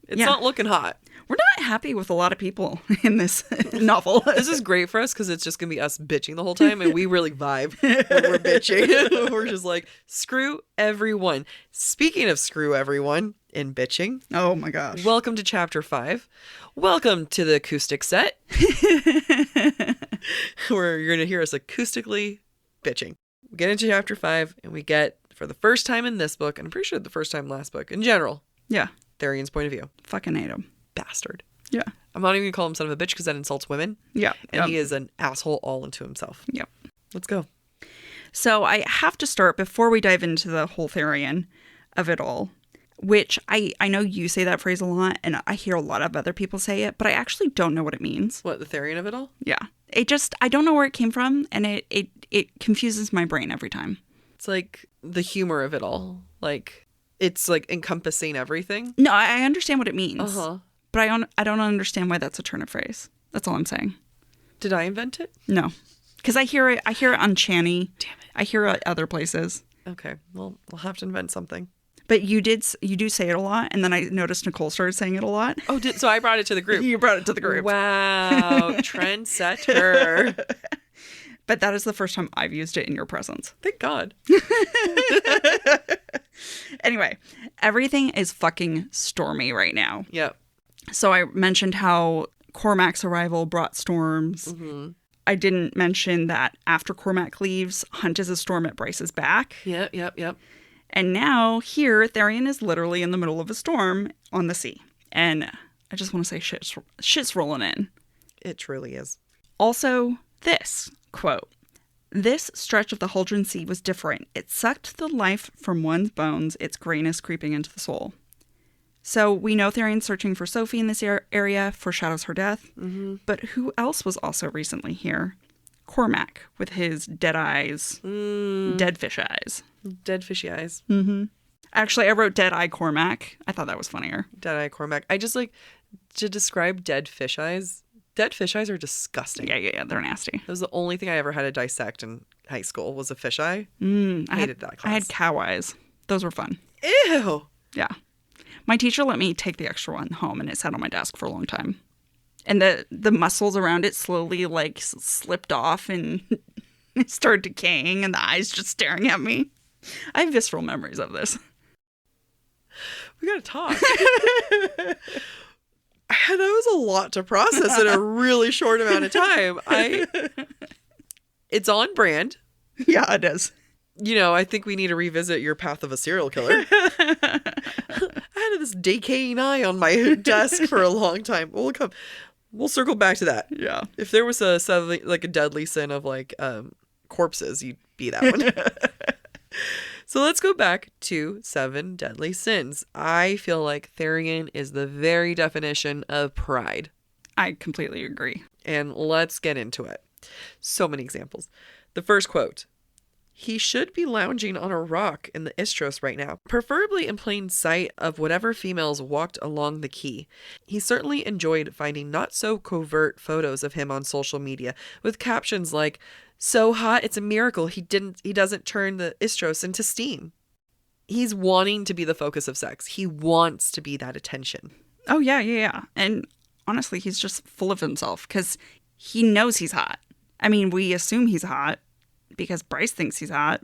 Speaker 4: It's not looking hot.
Speaker 5: We're not happy with a lot of people in this novel.
Speaker 4: This is great for us because it's just going to be us bitching the whole time, and we really vibe when we're bitching. We're just like, screw everyone. Speaking of screw everyone in bitching.
Speaker 5: Oh my gosh.
Speaker 4: Welcome to Chapter 5. Welcome to the acoustic set. Where you're going to hear us acoustically bitching. We get into Chapter 5, and we get, for the first time in this book, and I'm pretty sure the first time last book, in general,
Speaker 5: Yeah.
Speaker 4: Therion's point of view.
Speaker 5: Fucking hate him.
Speaker 4: Bastard.
Speaker 5: Yeah.
Speaker 4: I'm not even going to call him son of a bitch because that insults women.
Speaker 5: Yeah.
Speaker 4: And he is an asshole all into himself.
Speaker 5: Yep.
Speaker 4: Let's go.
Speaker 5: So I have to start before we dive into the whole Therion of it all, which I know you say that phrase a lot and I hear a lot of other people say it, but I actually don't know what it means.
Speaker 4: What, the Therion of it all?
Speaker 5: Yeah. I don't know where it came from and it confuses my brain every time.
Speaker 4: It's like the humor of it all. Like, it's like encompassing everything.
Speaker 5: No, I understand what it means.
Speaker 4: Uh-huh.
Speaker 5: But I don't understand why that's a turn of phrase. That's all I'm saying.
Speaker 4: Did I invent it?
Speaker 5: No. Because I hear it on Channy. Damn it. I hear it other places.
Speaker 4: Okay. Well, we'll have to invent something.
Speaker 5: But you do say it a lot, and then I noticed Nicole started saying it a lot.
Speaker 4: Oh, so I brought it to the group.
Speaker 5: You brought it to the group.
Speaker 4: Wow. Trendsetter.
Speaker 5: But that is the first time I've used it in your presence.
Speaker 4: Thank God.
Speaker 5: Anyway, everything is fucking stormy right now.
Speaker 4: Yep.
Speaker 5: So I mentioned how Cormac's arrival brought storms.
Speaker 4: Mm-hmm.
Speaker 5: I didn't mention that after Cormac leaves, Hunt is a storm at Bryce's back.
Speaker 4: Yep.
Speaker 5: And now here, Therion is literally in the middle of a storm on the sea. And I just want to say shit's rolling in.
Speaker 4: It truly is.
Speaker 5: Also, this quote, "This stretch of the Huldron Sea was different. It sucked the life from one's bones, its grayness creeping into the soul." So we know Therion's searching for Sophie in this area, foreshadows her death. Mm-hmm. But who else was also recently here? Cormac, with his dead eyes. Dead fish eyes.
Speaker 4: Dead fishy eyes.
Speaker 5: Mm-hmm. Actually, I wrote dead eye Cormac. I thought that was funnier.
Speaker 4: Dead eye Cormac. I just like to describe dead fish eyes. Dead fish eyes are disgusting.
Speaker 5: Yeah, they're nasty.
Speaker 4: That was the only thing I ever had to dissect in high school was a fish eye. I hated that class.
Speaker 5: I had cow eyes. Those were fun.
Speaker 4: Ew.
Speaker 5: Yeah. My teacher let me take the extra one home, and it sat on my desk for a long time. And the muscles around it slowly, like, slipped off, and it started decaying, and the eyes just staring at me. I have visceral memories of this.
Speaker 4: We gotta talk. That was a lot to process in a really short amount of time. It's on brand.
Speaker 5: Yeah, it is.
Speaker 4: You know, I think we need to revisit your path of a serial killer. I had this decaying eye on my desk for a long time. We'll circle back to that.
Speaker 5: Yeah.
Speaker 4: If there was a deadly sin of corpses, you'd be that one. So let's go back to 7 deadly sins. I feel like Therion is the very definition of pride.
Speaker 5: I completely agree.
Speaker 4: And let's get into it. So many examples. The first quote. "He should be lounging on a rock in the Istros right now, preferably in plain sight of whatever females walked along the quay. He certainly enjoyed finding not so covert photos of him on social media with captions like, 'So hot, it's a miracle he doesn't turn the Istros into steam.' He's wanting to be the focus of sex. He wants to be that attention."
Speaker 5: Oh, yeah. And honestly, he's just full of himself because he knows he's hot. I mean, we assume he's hot because Bryce thinks he's hot,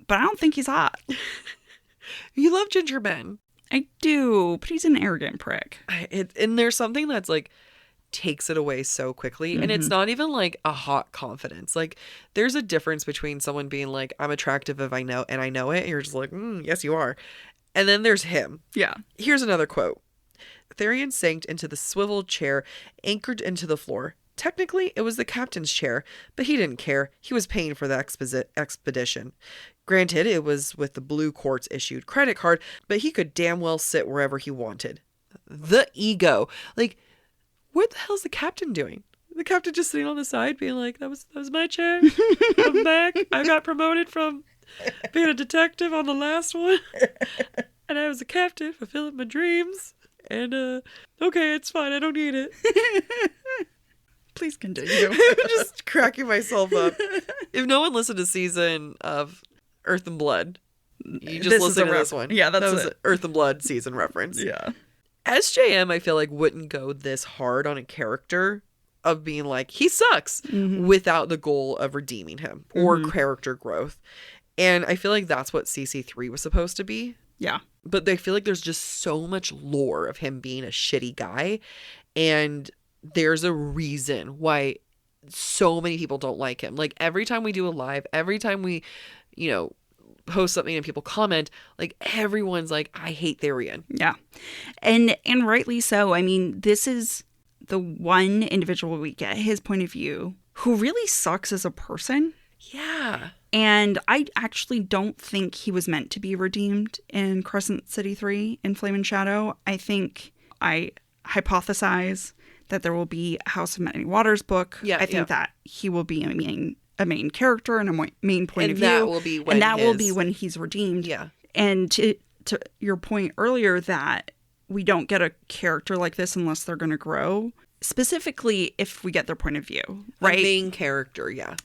Speaker 5: but I don't think he's hot.
Speaker 4: You love ginger men.
Speaker 5: I do, but he's an arrogant prick.
Speaker 4: And there's something that's takes it away so quickly. And it's not even a hot confidence. There's a difference between someone being like, "I'm attractive if I know it," and you're just like, yes, you are. And then there's him.
Speaker 5: Yeah.
Speaker 4: Here's another quote. "Therion sank into the swivel chair, anchored into the floor. Technically, it was the captain's chair, but he didn't care. He was paying for the expedition. Granted, it was with the Blue Quartz issued credit card, but he could damn well sit wherever he wanted." The ego. What the hell's the captain doing? The captain just sitting on the side being like, that was my chair. I'm back. I got promoted from being a detective on the last one. And I was a captain fulfilling my dreams. And, okay, it's fine. I don't need it.
Speaker 5: Please continue.
Speaker 4: I'm just cracking myself up. If no one listened to season of Earth and Blood, You just listen to this one.
Speaker 5: Yeah, that
Speaker 4: was an Earth and Blood season reference.
Speaker 5: Yeah.
Speaker 4: SJM, I feel like, wouldn't go this hard on a character of being like, he sucks, without the goal of redeeming him or character growth. And I feel like that's what CC3 was supposed to be.
Speaker 5: Yeah.
Speaker 4: But I feel like there's just so much lore of him being a shitty guy. And there's a reason why so many people don't like him. Like, every time we do a live, every time we, post something and people comment, like, everyone's like, I hate Therian.
Speaker 5: Yeah. And rightly so. I mean, this is the one individual we get his point of view who really sucks as a person.
Speaker 4: Yeah.
Speaker 5: And I actually don't think he was meant to be redeemed in Crescent City 3 in Flame and Shadow. I think I hypothesize that there will be a House of Many Waters book. Yeah, I think that he will be a main character and a main point of view.
Speaker 4: And that
Speaker 5: will be when he's redeemed.
Speaker 4: Yeah.
Speaker 5: And to your point earlier that we don't get a character like this unless they're going to grow, specifically if we get their point of view, right?
Speaker 4: A main character, yeah.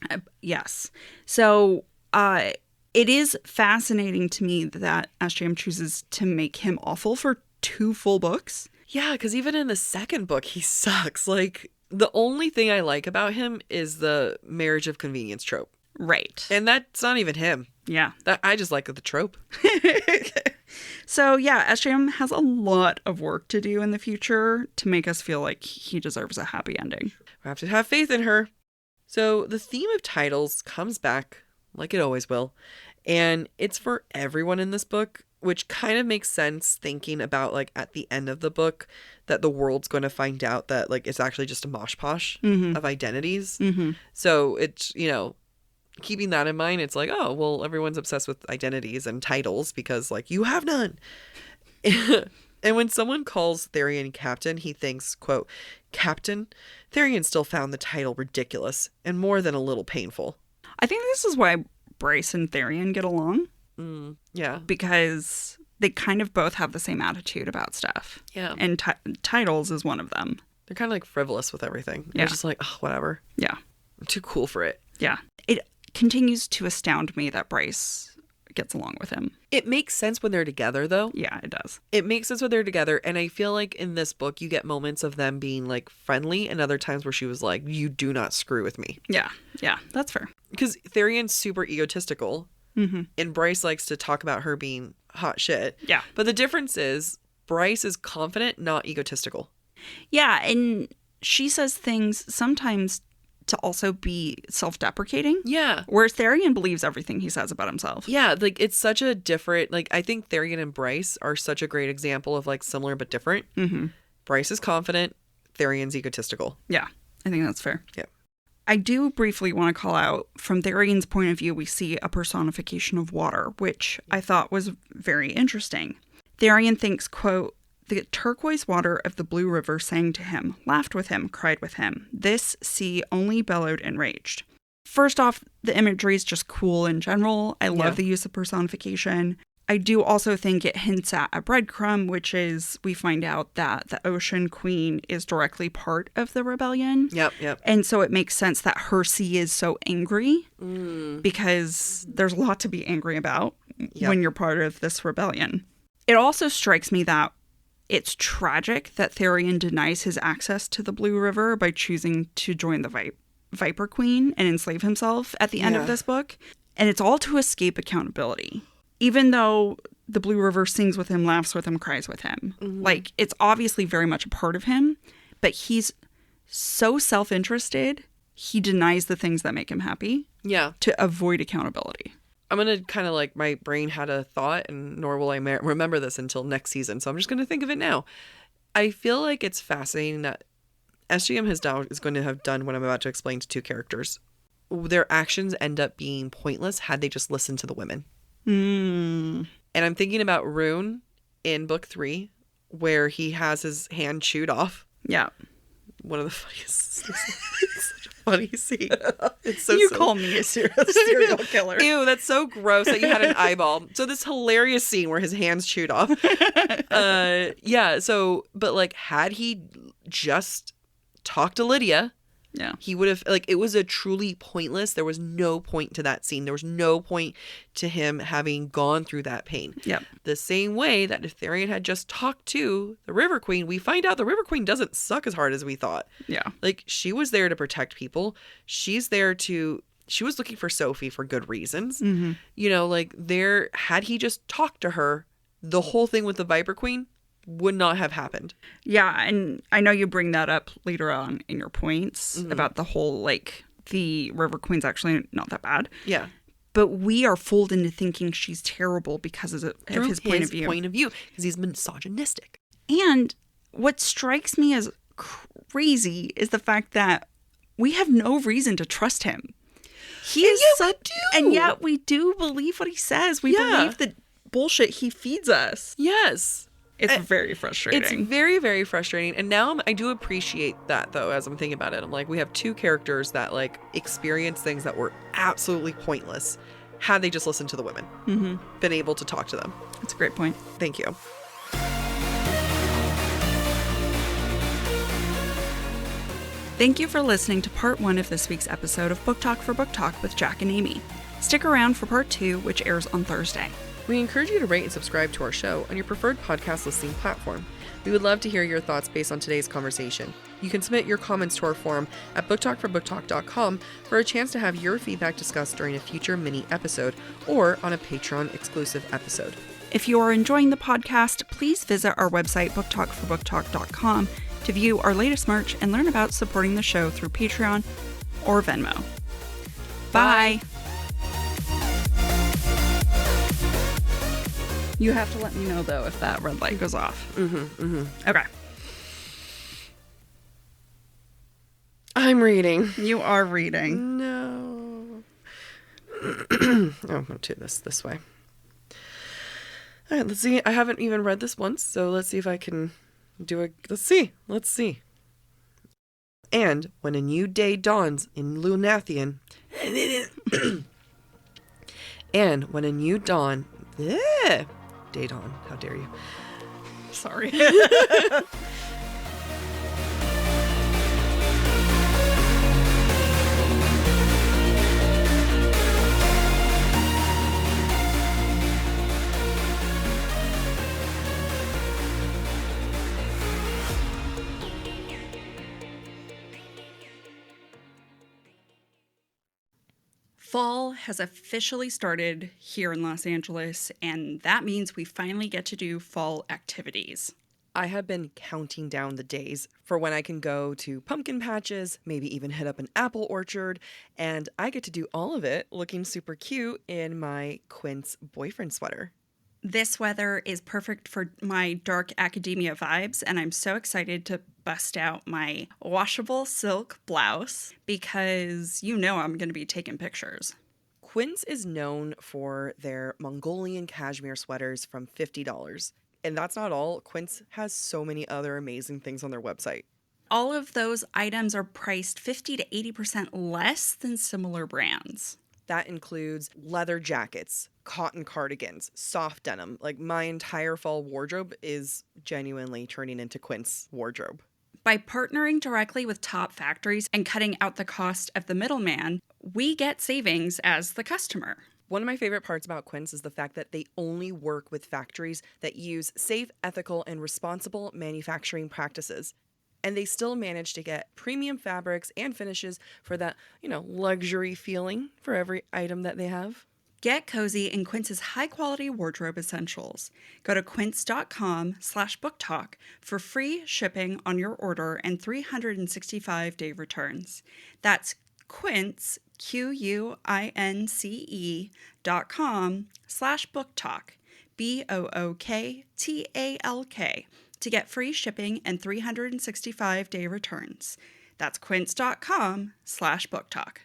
Speaker 5: Yes. So it is fascinating to me that SJM chooses to make him awful for 2 full books.
Speaker 4: Yeah, because even in the second book, he sucks. Like, the only thing I like about him is the marriage of convenience trope.
Speaker 5: Right.
Speaker 4: And that's not even him.
Speaker 5: Yeah.
Speaker 4: I just like the trope.
Speaker 5: So, yeah, SJM has a lot of work to do in the future to make us feel like he deserves a happy ending.
Speaker 4: We have to have faith in her. So the theme of titles comes back, like it always will, and it's for everyone in this book, which kind of makes sense thinking about, like, at the end of the book that the world's going to find out that, like, it's actually just a mosh posh of identities. So it's, keeping that in mind, it's like, oh, well, everyone's obsessed with identities and titles because, like, you have none. And when someone calls Therian Captain, he thinks, quote, Captain, Therian still found the title ridiculous and more than a little painful.
Speaker 5: I think this is why Bryce and Therian get along.
Speaker 4: Yeah.
Speaker 5: Because they kind of both have the same attitude about stuff.
Speaker 4: Yeah.
Speaker 5: And titles is one of them.
Speaker 4: They're kind of, like, frivolous with everything.
Speaker 5: Yeah.
Speaker 4: They're just like, oh, whatever.
Speaker 5: Yeah.
Speaker 4: I'm too cool for it.
Speaker 5: Yeah. It continues to astound me that Bryce gets along with him.
Speaker 4: It makes sense when they're together, though.
Speaker 5: Yeah, it does.
Speaker 4: It makes sense when they're together, and I feel like in this book you get moments of them being, like, friendly and other times where she was like, you do not screw with me.
Speaker 5: Yeah, that's fair.
Speaker 4: Because Therian's super egotistical, and Bryce likes to talk about her being hot shit.
Speaker 5: Yeah.
Speaker 4: But the difference is Bryce is confident, not egotistical.
Speaker 5: Yeah, and she says things sometimes to also be self-deprecating.
Speaker 4: Yeah.
Speaker 5: Whereas Therian believes everything he says about himself.
Speaker 4: Yeah, like, it's such a different, like, I think Therian and Bryce are such a great example of, like, similar but different. Bryce is confident, Therian's egotistical.
Speaker 5: Yeah, I think that's fair.
Speaker 4: Yeah.
Speaker 5: I do briefly want to call out, from Therian's point of view, we see a personification of water, which I thought was very interesting. Therian thinks, quote, the turquoise water of the blue river sang to him, laughed with him, cried with him. This sea only bellowed and raged. First off, the imagery is just cool in general. I love the use of personification. I do also think it hints at a breadcrumb, which is we find out that the Ocean Queen is directly part of the rebellion.
Speaker 4: Yep.
Speaker 5: And so it makes sense that her sea is so angry because there's a lot to be angry about when you're part of this rebellion. It also strikes me that it's tragic that Therian denies his access to the Blue River by choosing to join the Viper Queen and enslave himself at the end of this book. And it's all to escape accountability. Even though the Blue River sings with him, laughs with him, cries with him. Like, it's obviously very much a part of him, but he's so self-interested, he denies the things that make him happy to avoid accountability.
Speaker 4: I'm going to kind of, like, my brain had a thought, and nor will I remember this until next season, so I'm just going to think of it now. I feel like it's fascinating that SGM is going to have done what I'm about to explain to 2 characters. Their actions end up being pointless had they just listened to the women. And I'm thinking about Ruhn in book 3, where he has his hand chewed off.
Speaker 5: Yeah.
Speaker 4: One of the funniest. It's such a funny scene. It's so
Speaker 5: you
Speaker 4: silly.
Speaker 5: call me a serial killer.
Speaker 4: Ew, that's so gross that you had an eyeball. So this hilarious scene where his hand's chewed off. But like, had he just talked to Lydia
Speaker 5: Yeah.
Speaker 4: He would have, like, it was a truly pointless. There was no point to that scene. There was no point to him having gone through that pain.
Speaker 5: Yep.
Speaker 4: The same way that if Therian had just talked to the River Queen, we find out the River Queen doesn't suck as hard as we thought.
Speaker 5: Yeah.
Speaker 4: Like, she was there to protect people. She was looking for Sophie for good reasons.
Speaker 5: Mm-hmm.
Speaker 4: You know, like, had he just talked to her, the whole thing with the Viper Queen would not have happened.
Speaker 5: Yeah, and I know you bring that up later on in your points about the whole, like, the River Queen's actually not that bad.
Speaker 4: Yeah.
Speaker 5: But we are fooled into thinking she's terrible because of his point of view.
Speaker 4: Because he's misogynistic.
Speaker 5: And what strikes me as crazy is the fact that we have no reason to trust him. And yet we do believe what he says. We believe the bullshit he feeds us.
Speaker 4: Yes.
Speaker 5: It's very frustrating.
Speaker 4: It's very, very frustrating. And now I do appreciate that, though, as I'm thinking about it. I'm like, we have two characters that, like, experience things that were absolutely pointless had they just listened to the women.
Speaker 5: Mm-hmm.
Speaker 4: Been able to talk to them.
Speaker 5: That's a great point.
Speaker 4: Thank you.
Speaker 5: Thank you for listening to part 1 of this week's episode of Book Talk for Book Talk with Jac and Amy. Stick around for part 2, which airs on Thursday.
Speaker 4: We encourage you to rate and subscribe to our show on your preferred podcast listening platform. We would love to hear your thoughts based on today's conversation. You can submit your comments to our forum at booktalkforbooktalk.com for a chance to have your feedback discussed during a future mini episode or on a Patreon exclusive episode.
Speaker 5: If you are enjoying the podcast, please visit our website, booktalkforbooktalk.com, to view our latest merch and learn about supporting the show through Patreon or Venmo. Bye. You have to let me know, though, if that red light goes off. Okay.
Speaker 4: I'm reading.
Speaker 5: You are reading.
Speaker 4: No. I'm going to do this way. All right, let's see. I haven't even read this once, so let's see if I can do it. Let's see. And when a new day dawns in Lunathion, day dawn, how dare you?
Speaker 5: Sorry. Fall has officially started here in Los Angeles, and that means we finally get to do fall activities.
Speaker 4: I have been counting down the days for when I can go to pumpkin patches, maybe even hit up an apple orchard, and I get to do all of it looking super cute in my Quince boyfriend sweater.
Speaker 5: This weather is perfect for my dark academia vibes, and I'm so excited to bust out my washable silk blouse because you know I'm going to be taking pictures.
Speaker 4: Quince is known for their Mongolian cashmere sweaters from $50. And that's not all. Quince has so many other amazing things on their website.
Speaker 5: All of those items are priced 50 to 80% less than similar brands.
Speaker 4: That includes leather jackets, cotton cardigans, soft denim. Like, my entire fall wardrobe is genuinely turning into Quince wardrobe.
Speaker 5: By partnering directly with top factories and cutting out the cost of the middleman, we get savings as the customer.
Speaker 4: One of my favorite parts about Quince is the fact that they only work with factories that use safe, ethical, and responsible manufacturing practices. And they still manage to get premium fabrics and finishes for that, luxury feeling for every item that they have.
Speaker 5: Get cozy in Quince's high-quality wardrobe essentials. Go to quince.com/booktalk for free shipping on your order and 365-day returns. That's Quince, QUINCE.com/booktalk, BOOKTALK, to get free shipping and 365-day returns. That's quince.com/booktalk.